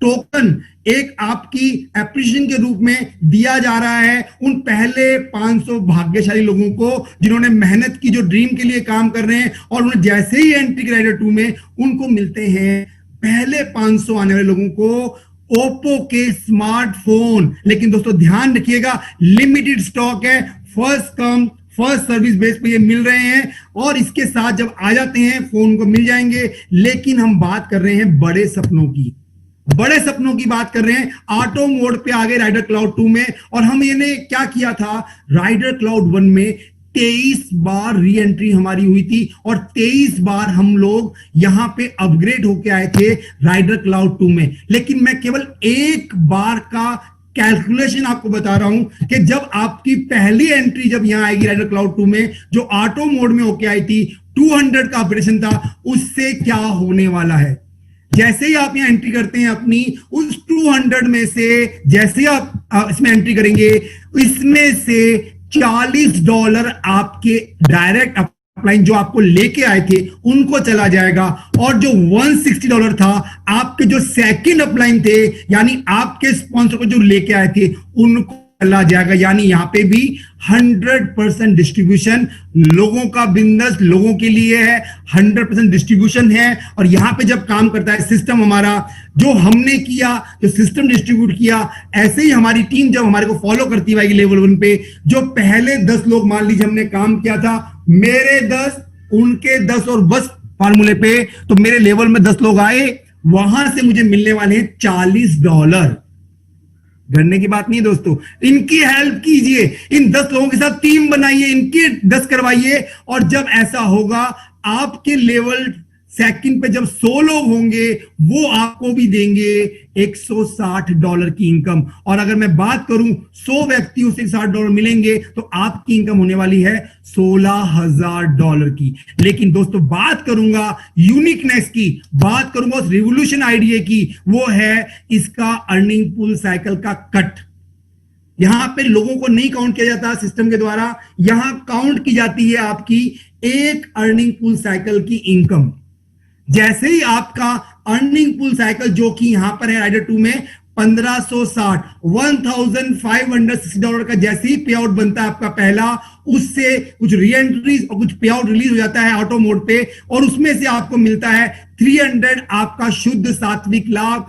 Speaker 1: टोकन, एक आपकी एप्रिशिएशन के रूप में दिया जा रहा है उन पहले 500 भाग्यशाली लोगों को जिन्होंने मेहनत की, जो ड्रीम के लिए काम कर रहे हैं, और उन्हें जैसे ही एंट्री राइडर 2 में उनको मिलते हैं पहले 500 आने वाले लोगों को ओप्पो के स्मार्टफोन। लेकिन दोस्तों ध्यान रखिएगा, लिमिटेड स्टॉक है, first come first service base पे ये मिल रहे हैं, और इसके साथ जब आ जाते हैं फोन को मिल जाएंगे। लेकिन हम बात कर रहे हैं बड़े सपनों की, बड़े सपनों की बात कर रहे हैं। ऑटो मोड पे आ गए राइडर क्लाउड 2 में, और हम ये क्या किया था, राइडर क्लाउड 1 में 23 बार री एंट्री हमारी हुई थी, और 23 बार हम लोग यहां पे अपग्रेड होके आए थे राइडर क्लाउड 2 में। लेकिन मैं केवल एक बार का कैलकुलेशन आपको बता रहा हूं कि जब आपकी पहली एंट्री जब यहां आएगी राइडर क्लाउड 2 में, जो ऑटो मोड में होके आई थी, 200 का ऑपरेशन था, उससे क्या होने वाला है। जैसे ही आप यहां एंट्री करते हैं अपनी, उस 200 में से जैसे ही आप इसमें एंट्री करेंगे, इसमें से $40 आपके डायरेक्ट अपलाइन जो आपको लेके आए थे उनको चला जाएगा, और जो $160 था आपके जो सेकंड अपलाइन थे, यानी आपके स्पॉन्सर को जो लेके आए थे, उनको चला जाएगा। यानी यहां पे भी 100% डिस्ट्रीब्यूशन लोगों का बिजनेस लोगों के लिए है, 100% डिस्ट्रीब्यूशन है। और यहां पे जब काम करता है सिस्टम हमारा, जो हमने किया, जो सिस्टम डिस्ट्रीब्यूट किया, ऐसे ही हमारी टीम जब हमारे को फॉलो करती है लेवल 1 पे, जो पहले 10 लोग मान लीजिए हमने काम किया था, मेरे 10 उनके 10 और बस फार्मूले पे, तो मेरे लेवल में 10 लोग आए, वहां से मुझे मिलने वाले हैं $40। डरने की बात नहीं दोस्तों, इनकी हेल्प कीजिए, इन 10 लोगों के साथ टीम बनाइए, इनके 10 करवाइए, और जब ऐसा होगा आपके लेवल सेकंड पे जब 100 लोग होंगे वो आपको भी देंगे $160 की इनकम। और अगर मैं बात करूं 100 व्यक्तियों से $60 मिलेंगे तो आपकी इनकम होने वाली है $16,000 की। लेकिन दोस्तों बात करूंगा यूनिकनेस की, बात करूंगा उस रिवोल्यूशन आइडिया की, वो है इसका अर्निंग पूल साइकिल का कट। यहां पे लोगों को नहीं काउंट किया जाता सिस्टम के द्वारा, यहां काउंट की जाती है आपकी एक अर्निंग पूल साइकिल की इनकम। जैसे ही आपका अर्निंग पूल साइकिल जो कि यहां पर है राइडर 2 में 1560 $1,560 का जैसे ही पे आउट बनता है आपका पहला, उससे कुछ री एंट्रीज और कुछ पे आउट रिलीज हो जाता है ऑटो मोड पे, और उसमें से आपको मिलता है 300 आपका शुद्ध सात्विक लाभ।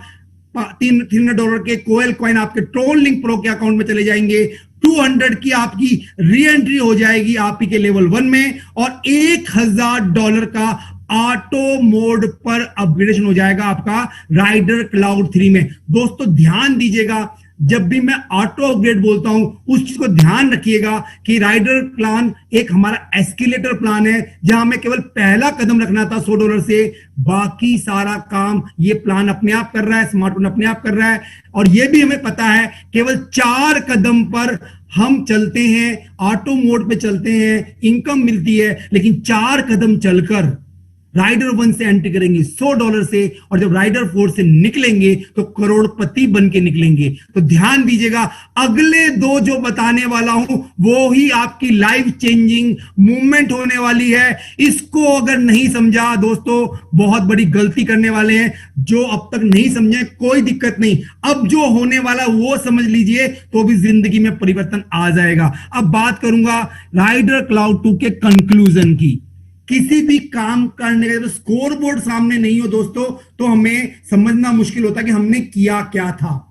Speaker 1: $300 के कोयल कॉइन आपके ट्रोन लिंक प्रो के अकाउंट में चले जाएंगे। 200 की आपकी री एंट्री हो जाएगी आप ही के लेवल 1 में, और $1,000 का ऑटो मोड पर अपग्रेडेशन हो जाएगा आपका राइडर क्लाउड 3 में। दोस्तों ध्यान दीजिएगा, जब भी मैं ऑटो अपग्रेड बोलता हूं उस चीज को ध्यान रखिएगा कि राइडर प्लान एक हमारा एस्केलेटर प्लान है, जहां में केवल पहला कदम रखना था $100 से, बाकी सारा काम ये प्लान अपने आप कर रहा है, स्मार्टफोन अपने आप कर रहा है। और ये भी हमें पता है केवल 4 कदम पर हम चलते हैं, ऑटो मोड पे चलते हैं, इनकम मिलती है, लेकिन 4 कदम चलकर राइडर 1 से एंट्री करेंगे $100 से, और जब राइडर 4 से निकलेंगे तो करोड़पति बन के निकलेंगे। तो ध्यान दीजिएगा, अगले 2 जो बताने वाला हूं वो ही आपकी लाइफ चेंजिंग मूवमेंट होने वाली है। इसको अगर नहीं समझा दोस्तों बहुत बड़ी गलती करने वाले हैं। जो अब तक नहीं समझे कोई दिक्कत नहीं, अब जो होने वाला वो समझ लीजिए तो भी जिंदगी में परिवर्तन आ जाएगा। अब बात करूंगा राइडर क्लाउड 2 के कंक्लूजन की। किसी भी काम करने का स्कोर बोर्ड सामने नहीं हो दोस्तों तो हमें समझना मुश्किल होता है कि हमने किया क्या था।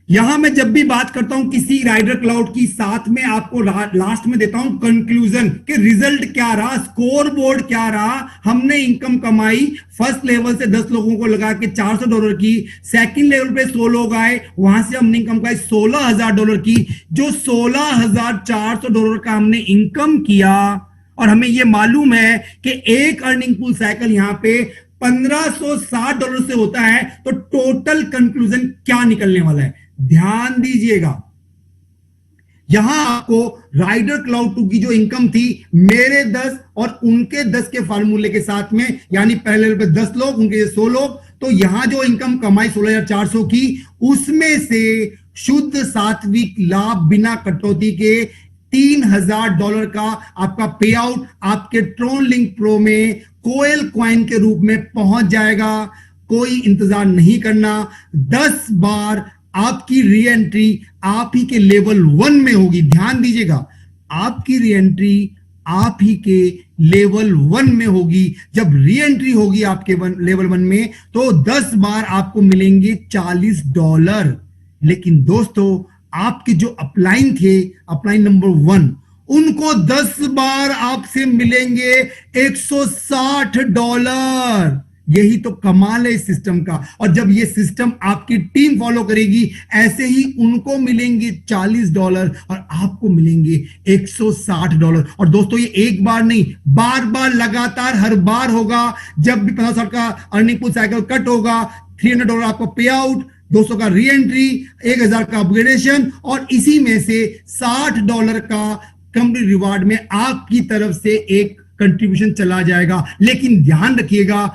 Speaker 1: यहां मैं जब भी बात करता हूं किसी राइडर क्लाउड की, साथ में आपको लास्ट में देता हूं कंक्लूजन के रिजल्ट क्या रहा, स्कोर बोर्ड क्या रहा। हमने इनकम कमाई फर्स्ट लेवल से 10 लोगों को लगा के $400 की, सेकंड लेवल पे 100 लोग आए, वहां से हमने इनकम कमाई $16,000 की। जो $16,400 का हमने इनकम किया, और हमें यह मालूम है कि एक अर्निंग पूल साइकिल यहां पे $1,560 से होता है, तो टोटल कंक्लूजन क्या निकलने वाला है ध्यान दीजिएगा। यहां आपको राइडर क्लाउड 2 की जो इनकम थी मेरे 10 और उनके 10 के फार्मूले के साथ में, यानी पहले लेवल पे 10 लोग उनके 100 लोग, तो यहां जो इनकम कमाई 16,400 की, उसमें से शुद्ध सात्विक लाभ बिना कटौती के $3,000 का आपका पे आउट आपके ट्रोन लिंक प्रो में कोयल क्वाइन के रूप में पहुंच जाएगा। कोई इंतजार नहीं करना, 10 बार आपकी री एंट्री आप ही के लेवल 1 में होगी। ध्यान दीजिएगा, आपकी री एंट्री आप ही के लेवल 1 में होगी। जब री एंट्री होगी आपके लेवल 1 में तो 10 बार आपको मिलेंगे $40। लेकिन दोस्तों आपके जो अपलाइन थे, अपलाइन नंबर 1, उनको 10 बार आपसे मिलेंगे $160। यही तो कमाल है इस सिस्टम का। और जब ये सिस्टम आपकी टीम फॉलो करेगी, ऐसे ही उनको मिलेंगे $40 और आपको मिलेंगे $160। और दोस्तों ये एक बार नहीं, बार बार लगातार हर बार होगा। जब भी 50 का अर्निंग पूल साइकिल कट होगा, $300 आपको पे आउट, 200 का री एंट्री, 1,000 का अपग्रेडेशन, और इसी में से $60 का कंपनी रिवार्ड में आपकी तरफ से एक कंट्रीब्यूशन चला जाएगा। लेकिन ध्यान रखिएगा,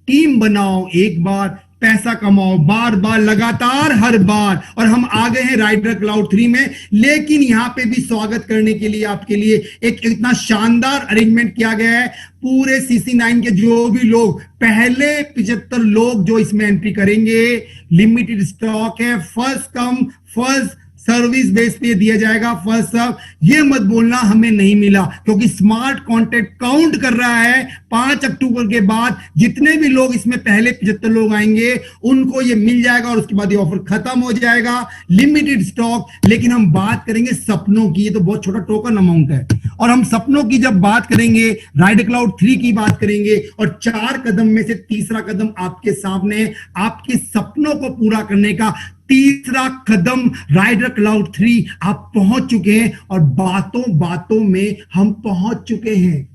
Speaker 1: टीम बनाओ एक बार, पैसा कमाओ बार बार, लगातार हर बार। और हम आ गए हैं राइडर क्लाउड 3 में। लेकिन यहां पे भी स्वागत करने के लिए आपके लिए एक इतना शानदार अरेंजमेंट किया गया है। पूरे CC9 के जो भी लोग, पहले 75 लोग जो इसमें एंट्री करेंगे, लिमिटेड स्टॉक है, first come first service base पे दिया जाएगा, फर्स्ट सर्व। ये मत बोलना हमें नहीं मिला, क्योंकि स्मार्ट कॉन्ट्रैक्ट काउंट कर रहा है। 5 अक्टूबर के बाद जितने भी लोग इसमें पहले 75 लोग आएंगे उनको ये मिल जाएगा, और उसके बाद ये ऑफर खत्म हो जाएगा। Limited stock. लेकिन हम बात करेंगे सपनों की, ये तो बहुत छोटा टोकन अमाउंट है। और हम सपनों की जब बात करेंगे, राइडर क्लाउड 3 की बात करेंगे, और 4 कदम में से तीसरा कदम आपके सामने, आपके सपनों को पूरा करने का तीसरा कदम राइडर क्लाउड 3 आप पहुंच चुके हैं, और बातों बातों में हम पहुंच चुके हैं,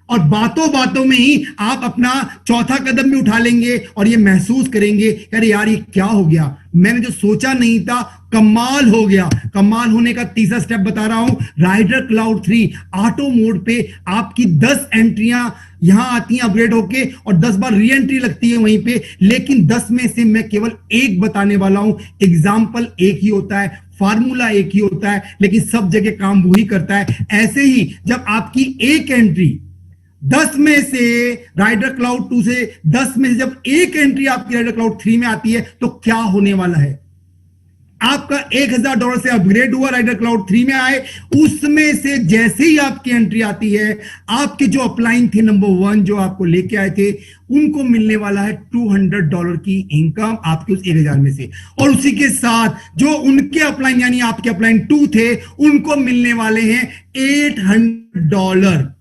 Speaker 1: और बातों बातों में ही आप अपना चौथा कदम भी उठा लेंगे और ये महसूस करेंगे, अरे यार ये क्या हो गया, मैंने जो सोचा नहीं था कमाल हो गया। कमाल होने का तीसरा स्टेप बता रहा हूं, राइडर क्लाउड 3 ऑटो मोड पे आपकी 10 एंट्रियां यहां आती हैं अपग्रेड होके, और 10 बार री एंट्री लगती है वहीं पे, लेकिन 10 में से मैं केवल एक बताने वाला हूं। एग्जाम्पल एक ही होता है, फार्मूला एक ही होता है, लेकिन सब जगह काम वही करता है। ऐसे ही जब आपकी एक एंट्री 10 में से राइडर क्लाउड 2 से 10 में से जब एक एंट्री आपकी राइडर क्लाउड 3 में आती है, तो क्या होने वाला है, आपका $1000 से अपग्रेड हुआ, राइडर क्लाउड 3 में आए, उसमें से जैसे ही आपकी एंट्री आती है, आपके जो अपलाइन थे नंबर 1 जो आपको लेके आए थे, उनको मिलने वाला है $200 की इनकम आपके उस 1000 में से, और उसी के साथ जो उनके अपलाइन यानी आपके अपलाइन 2 थे, उनको मिलने वाले हैं $800,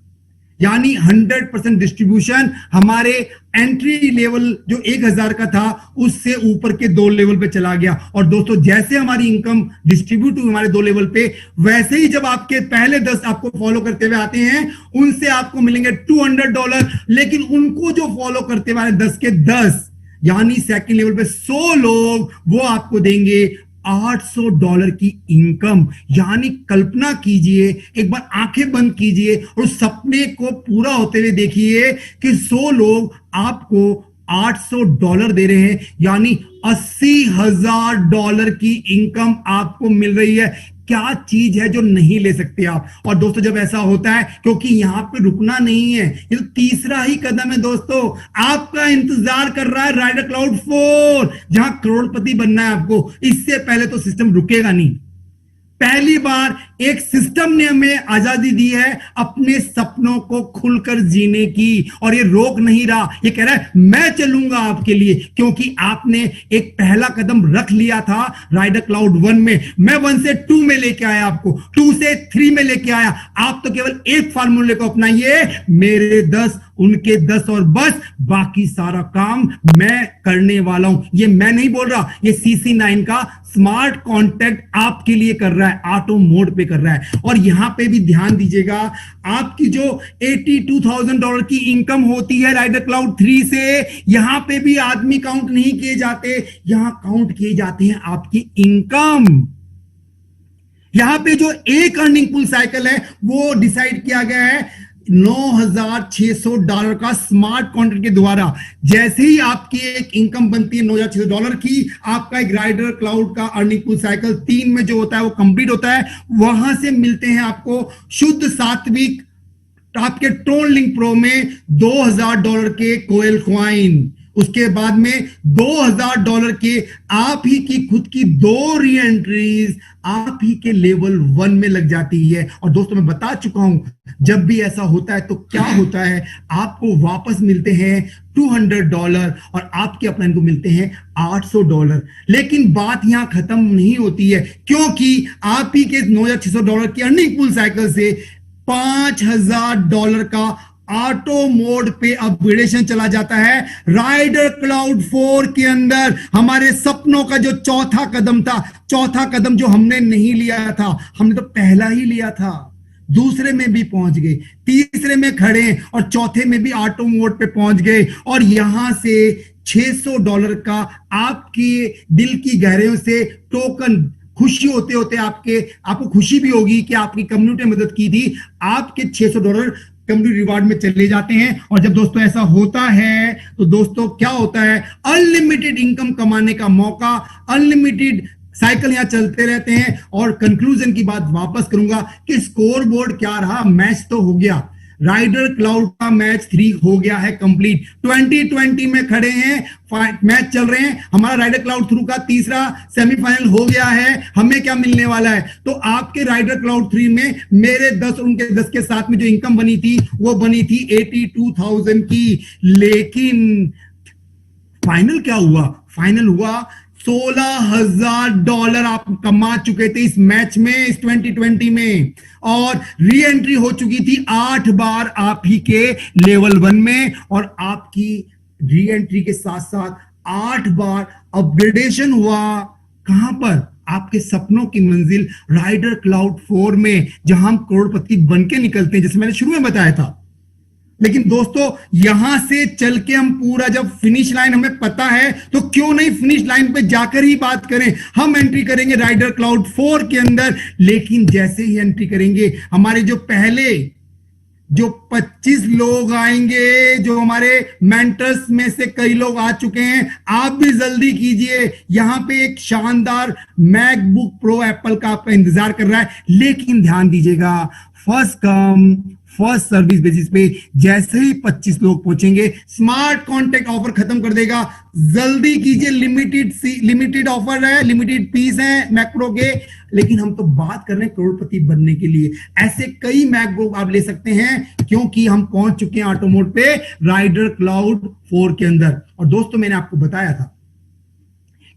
Speaker 1: यानी 100% डिस्ट्रीब्यूशन हमारे एंट्री लेवल जो 1000 का था उससे ऊपर के 2 लेवल पे चला गया। और दोस्तों जैसे हमारी इनकम डिस्ट्रीब्यूट हुई हमारे 2 लेवल पे, वैसे ही जब आपके पहले 10 आपको फॉलो करते हुए आते हैं, उनसे आपको मिलेंगे $200, लेकिन उनको जो फॉलो करते हुए 10 के 10 यानी सेकंड लेवल पे 100 लोग, वो आपको देंगे $800 की इनकम। यानी कल्पना कीजिए, एक बार आंखें बंद कीजिए और सपने को पूरा होते हुए देखिए कि 100 लोग आपको $800 दे रहे हैं, यानी $80,000 की इनकम आपको मिल रही है। क्या चीज है जो नहीं ले सकते आप। और दोस्तों जब ऐसा होता है, क्योंकि यहां पे रुकना नहीं है, ये तो तीसरा ही कदम है दोस्तों, आपका इंतजार कर रहा है राइडर क्लाउड 4, जहां करोड़पति बनना है आपको। इससे पहले तो सिस्टम रुकेगा नहीं। पहली बार एक सिस्टम ने हमें आजादी दी है अपने सपनों को खुलकर जीने की, और ये रोक नहीं रहा, ये कह रहा है मैं चलूंगा आपके लिए, क्योंकि आपने एक पहला कदम रख लिया था राइडर क्लाउड 1 में। मैं 1 से 2 में लेके आया आपको, 2 से 3 में लेके आया। आप तो केवल एक फार्मूले को अपनाइए, मेरे 10 उनके 10, और बस बाकी सारा काम मैं करने वाला हूं। ये मैं नहीं बोल रहा, ये CC9 का स्मार्ट कॉन्टैक्ट आपके लिए कर रहा है, ऑटो मोड पे कर रहा है। और यहां पे भी ध्यान दीजिएगा, आपकी जो $82,000 की इनकम होती है राइडर क्लाउड 3 से, यहां पे भी आदमी काउंट नहीं किए जाते, यहां काउंट किए जाते हैं आपकी इनकम। यहां पे जो एक अर्निंग पुल साइकिल है वो डिसाइड किया गया है $9,600 का स्मार्ट कॉन्ट्रैक्ट के द्वारा। जैसे ही आपकी एक इनकम बनती है $9,600 की, आपका एक राइडर क्लाउड का अर्निंग पुल साइकिल 3 में जो होता है वो कंप्लीट होता है। वहां से मिलते हैं आपको शुद्ध सात्विक आपके ट्रोन लिंक प्रो में $2,000 के कोयल क्वाइन। उसके बाद में $2,000 के आप ही की खुद की 2 री एंट्रीज आप ही के लेवल 1 में लग जाती है। और दोस्तों मैं बता चुका हूं, जब भी ऐसा होता है तो क्या होता है, आपको वापस मिलते हैं $200 और आपके अपलाइन को मिलते हैं $800। लेकिन बात यहां खत्म नहीं होती है, क्योंकि आप ही के $9,600 की अर्निंग पुल साइकिल से $5,000 का ऑटो मोड पे अपग्रेडेशन चला जाता है राइडर क्लाउड 4 के अंदर। हमारे सपनों का जो चौथा कदम था, चौथा कदम जो हमने नहीं लिया था, हमने तो पहला ही लिया था, दूसरे में भी पहुंच गए, तीसरे में खड़े और चौथे में भी ऑटो मोड पे पहुंच गए। और यहां से $600 का आपके दिल की गहराइयों से टोकन, खुशी होते होते आपको खुशी भी होगी कि आपकी कम्युनिटी ने मदद की थी, आपके $600 कम्युनिटी रिवार्ड में चले जाते हैं। और जब दोस्तों ऐसा होता है तो दोस्तों क्या होता है, अनलिमिटेड इनकम कमाने का मौका, अनलिमिटेड साइकिल यहां चलते रहते हैं। और कंक्लूजन की बात वापस करूंगा कि स्कोर बोर्ड क्या रहा, मैच तो हो गया, राइडर क्लाउड का मैच 3 हो गया है कंप्लीट। 2020 में खड़े हैं, मैच चल रहे हैं, हमारा राइडर क्लाउड थ्रू का तीसरा सेमीफाइनल हो गया है। हमें क्या मिलने वाला है, तो आपके राइडर क्लाउड 3 में मेरे 10 और उनके 10 के साथ में जो इनकम बनी थी वो बनी थी 82,000 की। लेकिन फाइनल क्या हुआ, फाइनल हुआ $16,000 आप कमा चुके थे इस मैच में, इस 2020 में, और री एंट्री हो चुकी थी 8 बार आप ही के लेवल 1 में, और आपकी री एंट्री के साथ साथ 8 बार अपग्रेडेशन हुआ। कहां पर? आपके सपनों की मंजिल राइडर क्लाउड 4 में, जहां हम करोड़पति बन के निकलते हैं, जैसे मैंने शुरू में बताया था। लेकिन दोस्तों, यहां से चल के हम पूरा, जब फिनिश लाइन हमें पता है, तो क्यों नहीं फिनिश लाइन पे जाकर ही बात करें। हम एंट्री करेंगे राइडर क्लाउड 4 के अंदर, लेकिन जैसे ही एंट्री करेंगे, हमारे जो पहले जो 25 लोग आएंगे, जो हमारे मेंटर्स में से कई लोग आ चुके हैं, आप भी जल्दी कीजिए। यहां पे एक शानदार मैकबुक प्रो एप्पल का आपका इंतजार कर रहा है, लेकिन ध्यान दीजिएगा, first come first service basis पे जैसे ही 25 लोग पहुंचेंगे, स्मार्ट कॉन्टेक्ट ऑफर खत्म कर देगा। जल्दी कीजिए, लिमिटेड ऑफर है, लिमिटेड पीस है मैकप्रो के, लेकिन हम तो बात कर रहे हैं करोड़पति बनने के लिए। ऐसे कई मैकबुक आप ले सकते हैं, क्योंकि हम पहुंच चुके हैं ऑटो मोड पे राइडर क्लाउड 4 के अंदर। और दोस्तों, मैंने आपको बताया था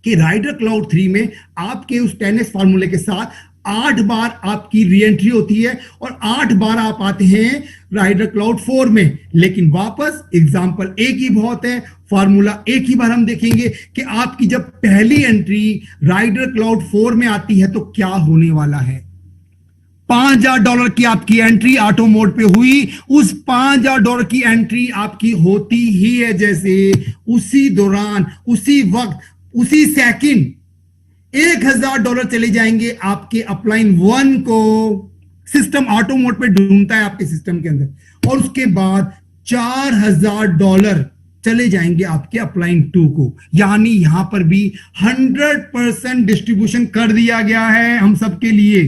Speaker 1: कि राइडर क्लाउड 3 में आपके उस 10x फॉर्मूले के साथ 8 बार आपकी री एंट्री होती है, और 8 बार आप आते हैं राइडर क्लाउड 4 में। लेकिन वापस एग्जांपल एक ही बहुत है, फॉर्मूला एक ही बार हम देखेंगे कि आपकी जब पहली एंट्री राइडर क्लाउड 4 में आती है तो क्या होने वाला है। $5,000 की आपकी एंट्री ऑटो मोड पे हुई, उस $5,000 की एंट्री आपकी होती ही है, जैसे उसी दौरान, उसी वक्त, उसी सेकंड $1,000 चले जाएंगे आपके अपलाइन 1 को। सिस्टम ऑटो मोड पे ढूंढता है आपके सिस्टम के अंदर, और उसके बाद $4,000 चले जाएंगे आपके अपलाइन 2 को। यानी यहां पर भी 100% डिस्ट्रीब्यूशन कर दिया गया है हम सबके लिए।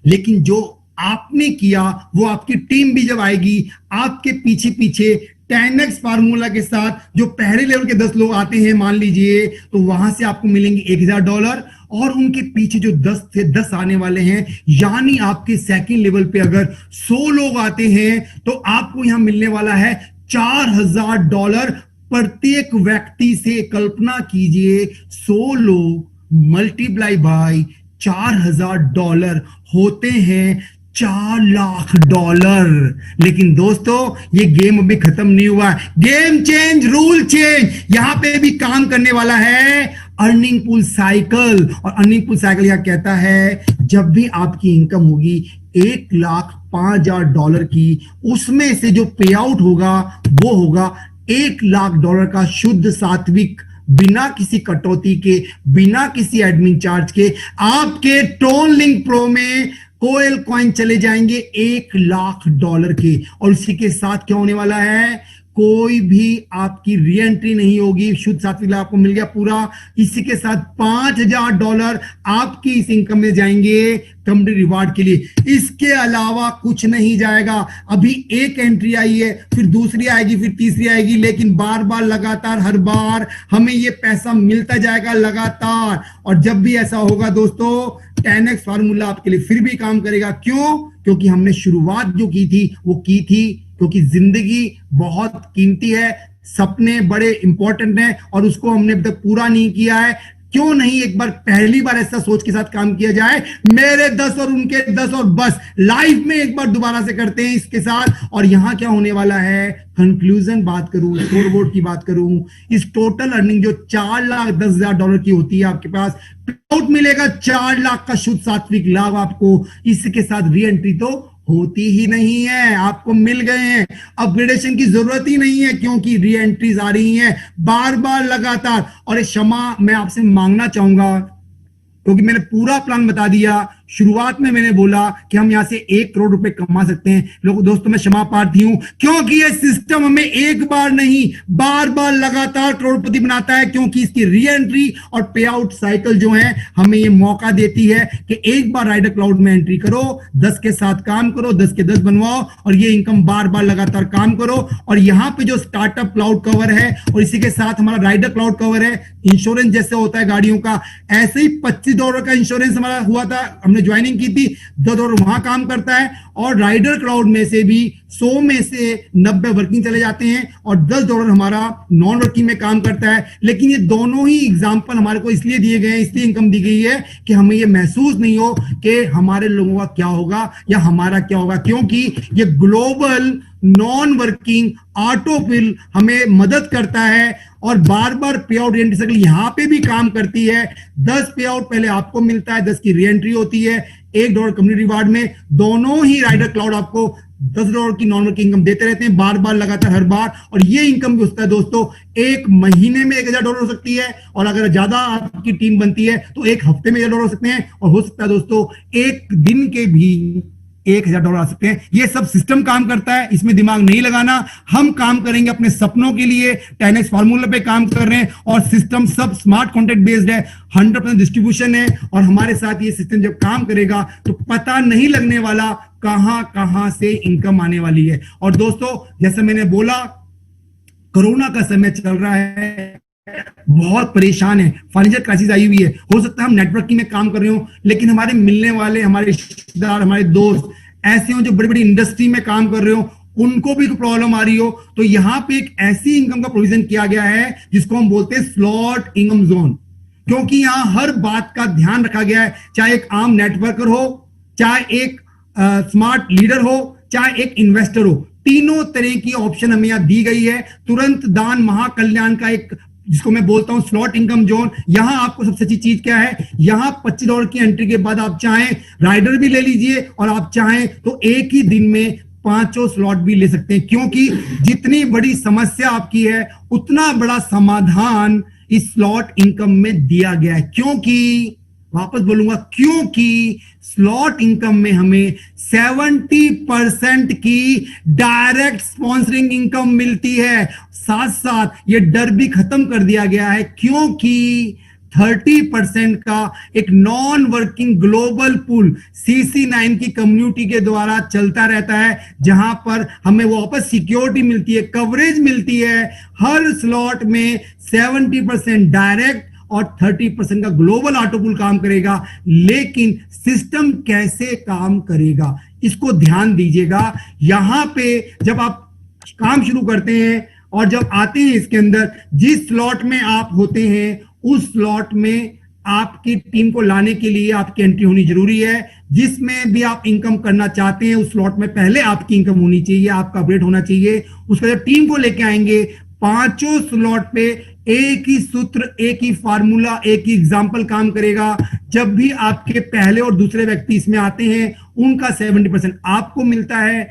Speaker 1: लेकिन जो आपने किया, वो आपकी टीम भी जब आएगी आपके पीछे पीछे 10x फार्मूला के साथ, जो पहले लेवल के 10 लोग आते हैं मान लीजिए, तो वहां से आपको मिलेंगे $1,000, और उनके पीछे जो 10 थे 10 आने वाले हैं। यानी आपके सेकंड लेवल पे अगर 100 लोग आते हैं तो आपको यहां मिलने वाला है $4,000 प्रत्येक व्यक्ति से। कल्पना कीजिए, 100 लोग मल्टीप्लाई बाय $4,000 होते हैं $4,00,000। लेकिन दोस्तों, ये गेम अभी खत्म नहीं हुआ। गेम चेंज, रूल चेंज, यहां पे भी काम करने वाला है अर्निंग पूल साइकिल। और अर्निंग पूल साइकिल यह कहता है, जब भी आपकी इनकम होगी $1,05,000 की, उसमें से जो पे आउट होगा वो होगा $1,00,000 का शुद्ध सात्विक, बिना किसी कटौती के, बिना किसी एडमिन चार्ज के। आपके टोन लिंक प्रो में कोयल कॉइन चले जाएंगे $1,00,000 के। और इसी के साथ क्या होने वाला है, कोई भी आपकी री एंट्री नहीं होगी, शुद्ध सात्विक लाभ आपको मिल गया पूरा। इसी के साथ $5,000 आपकी इस इनकम में जाएंगे कम्युनिटी रिवार्ड के लिए। इसके अलावा कुछ नहीं जाएगा। अभी एक एंट्री आई है, फिर दूसरी आएगी, फिर तीसरी आएगी, लेकिन बार बार लगातार हर बार हमें ये पैसा मिलता जाएगा लगातार। और जब भी ऐसा होगा दोस्तों, 10x फार्मूला आपके लिए फिर भी काम करेगा। क्यों? क्योंकि हमने शुरुआत जो की थी वो की थी क्योंकि जिंदगी बहुत कीमती है, सपने बड़े इंपॉर्टेंट हैं, और उसको हमने अब तक पूरा नहीं किया है। क्यों नहीं एक बार, पहली बार ऐसा सोच के साथ काम किया जाए, मेरे 10 और उनके 10 और बस लाइफ में एक बार दोबारा से करते हैं इसके साथ। और यहां क्या होने वाला है, कंक्लूजन बात करूं, स्कोरबोर्ड की बात करूं, इस टोटल अर्निंग जो $4,10,000 की होती है, आपके पास आउट मिलेगा $4,00,000 का शुद्ध सात्विक लाभ आपको। इसके साथ री एंट्री तो होती ही नहीं है, आपको मिल गए हैं, अपग्रेडेशन की जरूरत ही नहीं है, क्योंकि री एंट्रीज आ रही हैं बार बार लगातार। और क्षमा मैं आपसे मांगना चाहूंगा, क्योंकि मैंने पूरा प्लान बता दिया। शुरुआत में मैंने बोला कि हम यहां से $1 करोड़ रुपए कमा सकते हैं। लोगों, दोस्तों, मैं क्षमा प्रार्थी हूं, क्योंकि यह सिस्टम हमें एक बार नहीं, बार बार लगातार करोड़पति बनाता है, क्योंकि इसकी री एंट्री और पे आउट साइकिल जो है हमें यह मौका देती है कि एक बार राइडर क्लाउड में एंट्री करो, 10 के साथ काम करो, 10 के 10 बनवाओ, और ये इनकम बार बार लगातार काम करो। और यहां पे जो स्टार्टअप क्लाउड कवर है, और इसी के साथ हमारा राइडर क्लाउड कवर है, इंश्योरेंस जैसे होता है गाड़ियों का, ऐसे ही $25 का इंश्योरेंस हमारा हुआ था, हमने हमने ज्वाइनिंग की थी, $10 वहां काम करता है। और राइडर क्लाउड में से भी 100 में से 90 वर्किंग चले जाते हैं और $10 हमारा नॉन वर्किंग में काम करता है। लेकिन ये दोनों ही एग्जाम्पल हमारे को इसलिए दिए गए हैं, इसलिए इनकम दी गई है कि हमें ये महसूस नहीं हो कि हमारे लोगों का क्या होगा या हमारा क्या होगा, क्योंकि ये global non working auto fill हमें मदद करता है और बार बार पे आउट री एंट्री साइकिल यहां पे भी काम करती है। 10 पे आउट पहले आपको मिलता है, 10 की री एंट्री होती है, $1 कम्युनिटी रिवार्ड में। दोनों ही राइडर क्लाउड आपको $10 की नॉन वर्किंग इनकम देते रहते हैं, बार बार लगातार हर बार। और ये इनकम भी होता है दोस्तों, एक महीने में $1000 हो सकती है, और अगर ज्यादा आपकी टीम बनती है तो एक हफ्ते में $1000 हो सकते हैं, और हो सकता है दोस्तों एक दिन के भी $1000 आ सकते हैं। ये सब सिस्टम काम करता है, इसमें दिमाग नहीं लगाना। हम काम करेंगे अपने सपनों के लिए, 10x फार्मूला पे काम कर रहे हैं, और सिस्टम सब स्मार्ट कॉन्ट्रैक्ट बेस्ड है, 100% डिस्ट्रीब्यूशन है। और हमारे साथ ये सिस्टम जब काम करेगा तो पता नहीं लगने वाला कहां कहां से इनकम आने वाली है। और दोस्तों, जैसे मैंने बोला, कोरोना का समय चल रहा है, बहुत परेशान है, फाइनेंशियल क्राइसिस आई हुई है। हो सकता है हम नेटवर्किंग में काम कर रहे हो, लेकिन हमारे मिलने वाले, हमारे रिश्तेदार, हमारे दोस्त ऐसे हो जो बड़ी बड़ी इंडस्ट्री में काम कर रहे हो, उनको भी प्रॉब्लम आ रही हो। तो यहां पे एक ऐसी इनकम का प्रोविजन किया गया है जिसको हम बोलते हैं स्लॉट इनकम जोन, क्योंकि यहां हर बात का ध्यान रखा गया है। चाहे एक आम नेटवर्कर हो, चाहे एक स्मार्ट लीडर हो, चाहे एक इन्वेस्टर हो, तीनों तरह की ऑप्शन हमें यहां दी गई है। तुरंत दान महाकल्याण का एक, जिसको मैं बोलता हूं स्लॉट इनकम जोन। यहां आपको सबसे अच्छी चीज क्या है, यहां $25 की एंट्री के बाद आप चाहें राइडर भी ले लीजिए, और आप चाहें तो एक ही दिन में 5 स्लॉट भी ले सकते हैं, क्योंकि जितनी बड़ी समस्या आपकी है उतना बड़ा समाधान इस स्लॉट इनकम में दिया गया है। क्योंकि, वापस बोलूंगा, क्योंकि स्लॉट इनकम में हमें 70% की डायरेक्ट स्पॉन्सरिंग इनकम मिलती है। साथ साथ ये डर भी खत्म कर दिया गया है, क्योंकि 30% का एक non working global pool CC9 की कम्युनिटी के द्वारा चलता रहता है, जहां पर हमें वापस सिक्योरिटी मिलती है, कवरेज मिलती है। हर स्लॉट में 70% डायरेक्ट और 30% का ग्लोबल ऑटो पूल काम करेगा। लेकिन सिस्टम कैसे काम करेगा, इसको ध्यान दीजिएगा। यहां पे जब आप काम शुरू करते हैं और जब आते हैं इसके अंदर, जिस स्लॉट में आप होते हैं उस स्लॉट में आपकी टीम को लाने के लिए आपकी एंट्री होनी जरूरी है। जिसमें भी आप इनकम करना चाहते हैं उस स्लॉट में पहले आपकी इनकम होनी चाहिए, आपका अपडेट होना चाहिए। उसके बाद टीम को लेके आएंगे, 5 स्लॉट पे एक ही सूत्र, एक ही फार्मूला, एक ही एग्जाम्पल काम करेगा। जब भी आपके पहले और दूसरे व्यक्ति इसमें आते हैं, उनका 70% आपको मिलता है।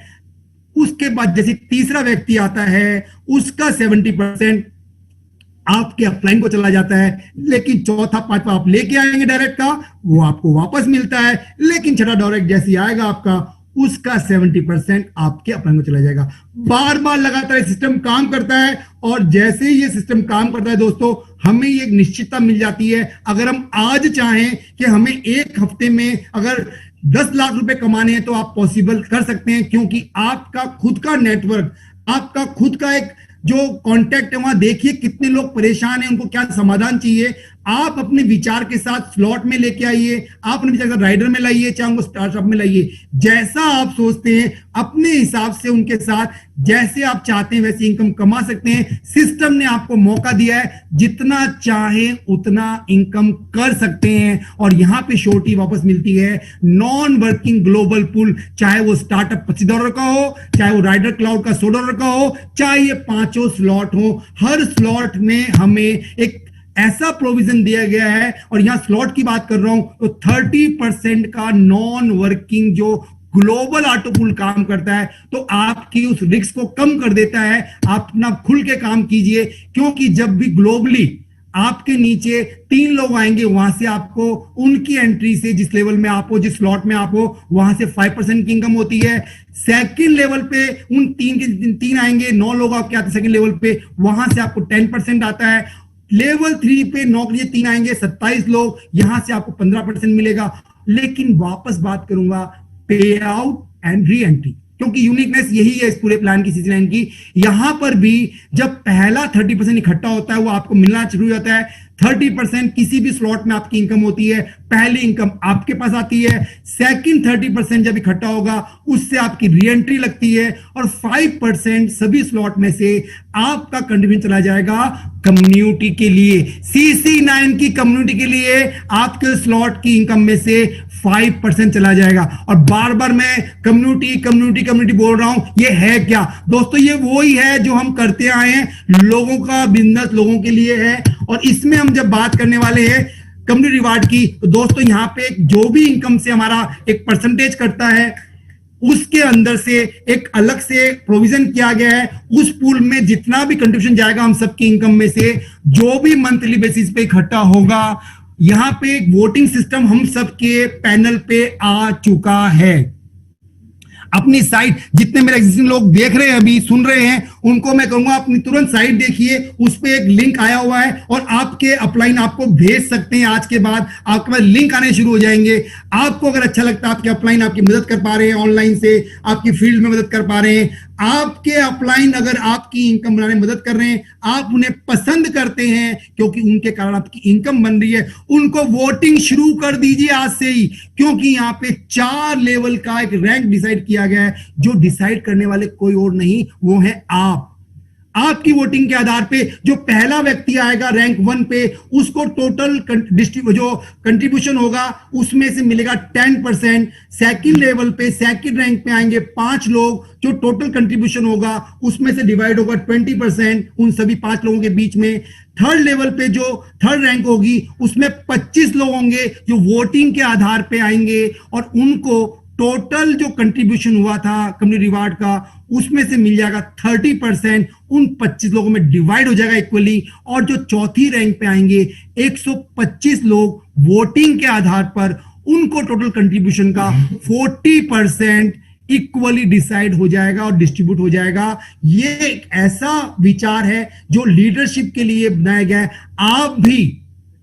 Speaker 1: उसके बाद जैसे तीसरा व्यक्ति आता है, उसका 70% आपके अपलाइन को चला जाता है। लेकिन चौथा पांचवा आप लेके आएंगे डायरेक्ट का, वो आपको वापस मिलता है। लेकिन छठा डायरेक्ट जैसे आएगा आपका, उसका 70% आपके अपलाइन को चला जाएगा। बार बार लगातार सिस्टम काम करता है, और जैसे ही ये सिस्टम काम करता है दोस्तों, हमें ये एक निश्चितता मिल जाती है। अगर हम आज चाहें कि हमें एक हफ्ते में अगर 10 लाख रुपए कमाने हैं तो आप पॉसिबल कर सकते हैं, क्योंकि आपका खुद का नेटवर्क, आपका खुद का एक जो कांटेक्ट है, वहां देखिए कितने लोग परेशान हैं, उनको क्या समाधान चाहिए। आप अपने विचार के साथ स्लॉट में लेके आइए, आप अपने विचार के साथ राइडर में लाइए, चाहे उनको स्टार्टअप में लाइए। जैसा आप सोचते हैं अपने हिसाब से उनके साथ जैसे आप चाहते हैं वैसे इनकम कमा सकते हैं। सिस्टम ने आपको मौका दिया है, जितना चाहे उतना इनकम कर सकते हैं। और यहां पे शोर्टी वापस मिलती है, नॉन वर्किंग ग्लोबल पूल, चाहे वो स्टार्टअप $25 का हो, चाहे वो राइडर क्लाउड का $100 का हो, चाहे ये 5 स्लॉट हो। हर स्लॉट में हमें एक ऐसा प्रोविजन दिया गया है। और यहां स्लॉट की बात कर रहा हूं तो 30% का नॉन वर्किंग जो ग्लोबल ऑटो पूल काम करता है, तो आपकी उस रिस्क को कम कर देता है। आप अपना खुल के काम कीजिए, क्योंकि जब भी ग्लोबली आपके नीचे 3 लोग आएंगे, वहां से आपको उनकी एंट्री से, जिस लेवल में आप हो, जिस स्लॉट में आप हो, वहां से 5% की इनकम होती है। सेकंड लेवल पे उन 3 आएंगे, 9 लोग आपके आते सेकंड लेवल पे, वहां से आपको 10% आता है। लेवल 3 पे 9 के लिए 3 आएंगे, 27 लोग, यहां से आपको 15% मिलेगा। लेकिन वापस बात करूंगा पे आउट एंड री एंट्री, क्योंकि यूनिकनेस यही है इस पूरे प्लान की, CC9 की। यहां पर भी जब पहला 30% इकट्ठा होता है, वो आपको मिलना शुरू हो जाता है। 30% किसी भी स्लॉट में आपकी इनकम होती है, पहली इनकम आपके पास आती है, सेकंड 30% जब इकट्ठा होगा उससे आपकी रीएंट्री लगती है, और 5% सभी स्लॉट में से आपका कंट्रीब्यूशन चला जाएगा कम्युनिटी के लिए। CC9 की कम्युनिटी के लिए आपके स्लॉट की इनकम में से 5% चला जाएगा। और बार बार मैं कम्युनिटी कम्युनिटी कम्युनिटी बोल रहा हूं, ये है क्या दोस्तों? ये वो ही है जो हम करते आए हैं, लोगों का बिजनेस लोगों के लिए है। और इसमें हम जब बात करने वाले हैं कम्युनिटी रिवार्ड की, तो दोस्तों यहां पे जो भी इनकम से हमारा एक परसेंटेज कटता है, उसके अंदर से एक अलग से प्रोविजन किया गया है। उस पूल में जितना भी कंट्रीब्यूशन जाएगा हम सबकी इनकम में से, जो भी मंथली बेसिस पे इकट्ठा होगा, यहां पे एक वोटिंग सिस्टम हम सबके पैनल पे आ चुका है। अपनी साइट, जितने मेरे एग्जिस्टिंग लोग देख रहे हैं अभी सुन रहे हैं, उनको मैं कहूंगा अपनी तुरंत साइट देखिए, उस पे एक लिंक आया हुआ है और आपके अपलाइन आपको भेज सकते हैं। आज के बाद आपके पास लिंक आने शुरू हो जाएंगे। आपको अगर अच्छा लगता है, आपके अपलाइन आपकी मदद कर पा रहे हैं ऑनलाइन से, आपकी फील्ड में मदद कर पा रहे हैं, आपके अपलाइन अगर आपकी इनकम बनाने में मदद कर रहे हैं, आप उन्हें पसंद करते हैं क्योंकि उनके कारण आपकी इनकम बन रही है, उनको वोटिंग शुरू कर दीजिए आज से ही। क्योंकि यहां पे 4 लेवल का एक रैंक डिसाइड किया गया है। जो डिसाइड करने वाले कोई और नहीं, वो है आप। आपकी वोटिंग के आधार पे जो पहला व्यक्ति आएगा रैंक 1 पे, उसको टोटल जो कंट्रीब्यूशन होगा उसमें से मिलेगा 10%। सेकंड लेवल पे, सेकंड रैंक पे आएंगे 5 लोग, जो टोटल कंट्रीब्यूशन होगा उसमें से डिवाइड होगा 20% उन सभी 5 लोगों के बीच में। थर्ड लेवल पे जो थर्ड रैंक होगी उसमें 25 लोग होंगे जो वोटिंग के आधार पे आएंगे, और उनको टोटल जो कंट्रीब्यूशन हुआ था कम्युनिटी रिवार्ड का, उसमें से मिल जाएगा 30%, उन 25 लोगों में डिवाइड हो जाएगा इक्वली। और जो चौथी रैंक पे आएंगे 125 लोग वोटिंग के आधार पर, उनको टोटल कंट्रीब्यूशन का 40% इक्वली डिसाइड हो जाएगा और डिस्ट्रीब्यूट हो जाएगा। ये एक ऐसा विचार है जो लीडरशिप के लिए बनाया गया है। आप भी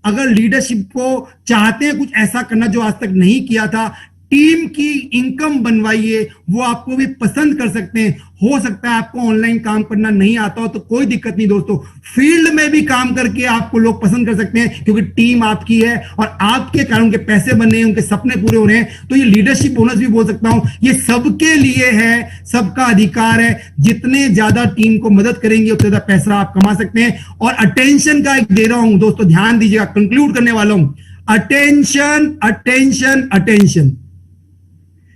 Speaker 1: अगर लीडरशिप को चाहते हैं कुछ ऐसा करना जो आज तक नहीं किया था, टीम की इनकम बनवाइए, वो आपको भी पसंद कर सकते हैं। हो सकता है आपको ऑनलाइन काम करना नहीं आता हो तो कोई दिक्कत नहीं दोस्तों, फील्ड में भी काम करके आपको लोग पसंद कर सकते हैं, क्योंकि टीम आपकी है और आपके कारण उनके पैसे बन रहे हैं, उनके सपने पूरे हो रहे हैं। तो ये लीडरशिप बोनस भी बोल सकता हूं, ये सबके लिए है, सबका अधिकार है। जितने ज्यादा टीम को मदद करेंगे उतने ज्यादा पैसा आप कमा सकते हैं। और अटेंशन का एक दे रहा हूं दोस्तों, ध्यान दीजिएगा, कंक्लूड करने वाला हूं। Attention attention attention,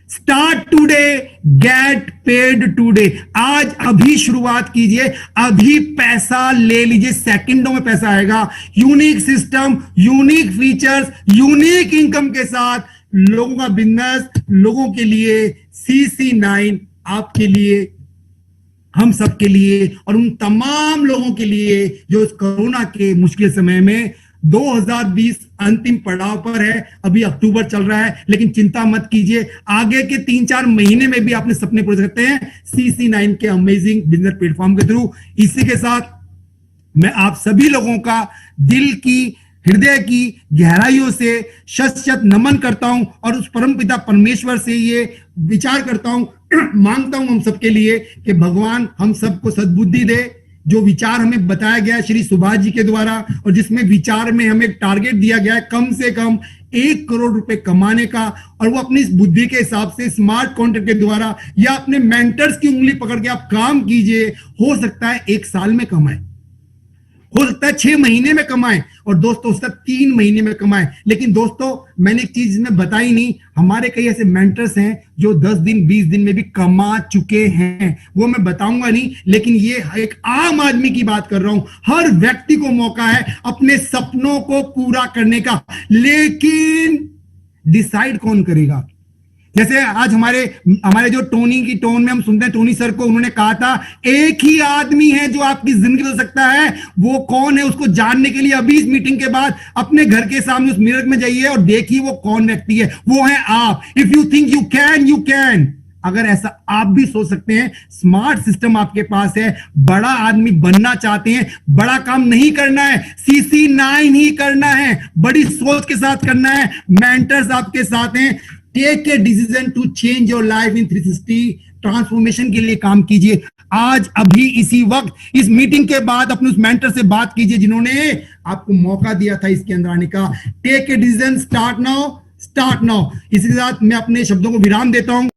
Speaker 1: start today, get paid today. आज अभी शुरुआत कीजिए, अभी पैसा ले लीजिए, सेकंडों में पैसा आएगा। Unique system, unique features, unique income के साथ लोगों का बिजनेस, लोगों के लिए CC9 आपके लिए, हम सबके लिए, और उन तमाम लोगों के लिए जो इस कोरोना के मुश्किल समय में 2020 अंतिम पड़ाव पर है। अभी अक्टूबर चल रहा है, लेकिन चिंता मत कीजिए, आगे के 3-4 महीने में भी अपने सपने पूरे सकते हैं CC9 के अमेजिंग बिजनेस प्लेटफॉर्म के थ्रू। इसी के साथ मैं आप सभी लोगों का दिल की, हृदय की गहराइयों से शत-शत नमन करता हूं और उस परमपिता परमेश्वर से ये विचार करता हूं, मांगता हूं हम सबके लिए कि भगवान हम सबको सद्बुद्धि दे। जो विचार हमें बताया गया है श्री सुभाष जी के द्वारा, और जिसमें विचार में हमें टारगेट दिया गया है कम से कम 1 करोड़ रुपए कमाने का, और वो अपनी बुद्धि के हिसाब से स्मार्ट कॉन्ट्रैक्ट के द्वारा या अपने मेंटर्स की उंगली पकड़ के आप काम कीजिए। हो सकता है 1 साल में कमाए, हो सकता है 6 महीने में कमाए, और दोस्तों हो सकता है 3 महीने में कमाए। लेकिन दोस्तों मैंने एक चीज इसमें बताई नहीं, हमारे कई ऐसे मेंटर्स हैं जो 10 दिन 20 दिन में भी कमा चुके हैं, वो मैं बताऊंगा नहीं। लेकिन ये एक आम आदमी की बात कर रहा हूं, हर व्यक्ति को मौका है अपने सपनों को पूरा करने का, लेकिन डिसाइड कौन करेगा? जैसे आज हमारे जो टोनी की टोन में हम सुनते हैं टोनी सर को, उन्होंने कहा था एक ही आदमी है जो आपकी जिंदगी बदल सकता है। वो कौन है उसको जानने के लिए अभी इस मीटिंग के बाद अपने घर के सामने उस मिरर में जाइए और देखिए वो कौन व्यक्ति है। वो है आप। If you think you can, you can. अगर ऐसा आप भी सोच सकते हैं, स्मार्ट सिस्टम आपके पास है, बड़ा आदमी बनना चाहते हैं, बड़ा काम नहीं करना है, CC9 ही करना है, बड़ी सोच के साथ करना है, मेंटर्स आपके साथ हैं। Take a decision to change your life in 360 transformation के लिए काम कीजिए। आज अभी इसी वक्त इस मीटिंग के बाद अपने उस मेंटर से बात कीजिए जिन्होंने आपको मौका दिया था इसके अंदर आने का। Take a decision, start now, start now. इसी के साथ मैं अपने शब्दों को विराम देता हूं।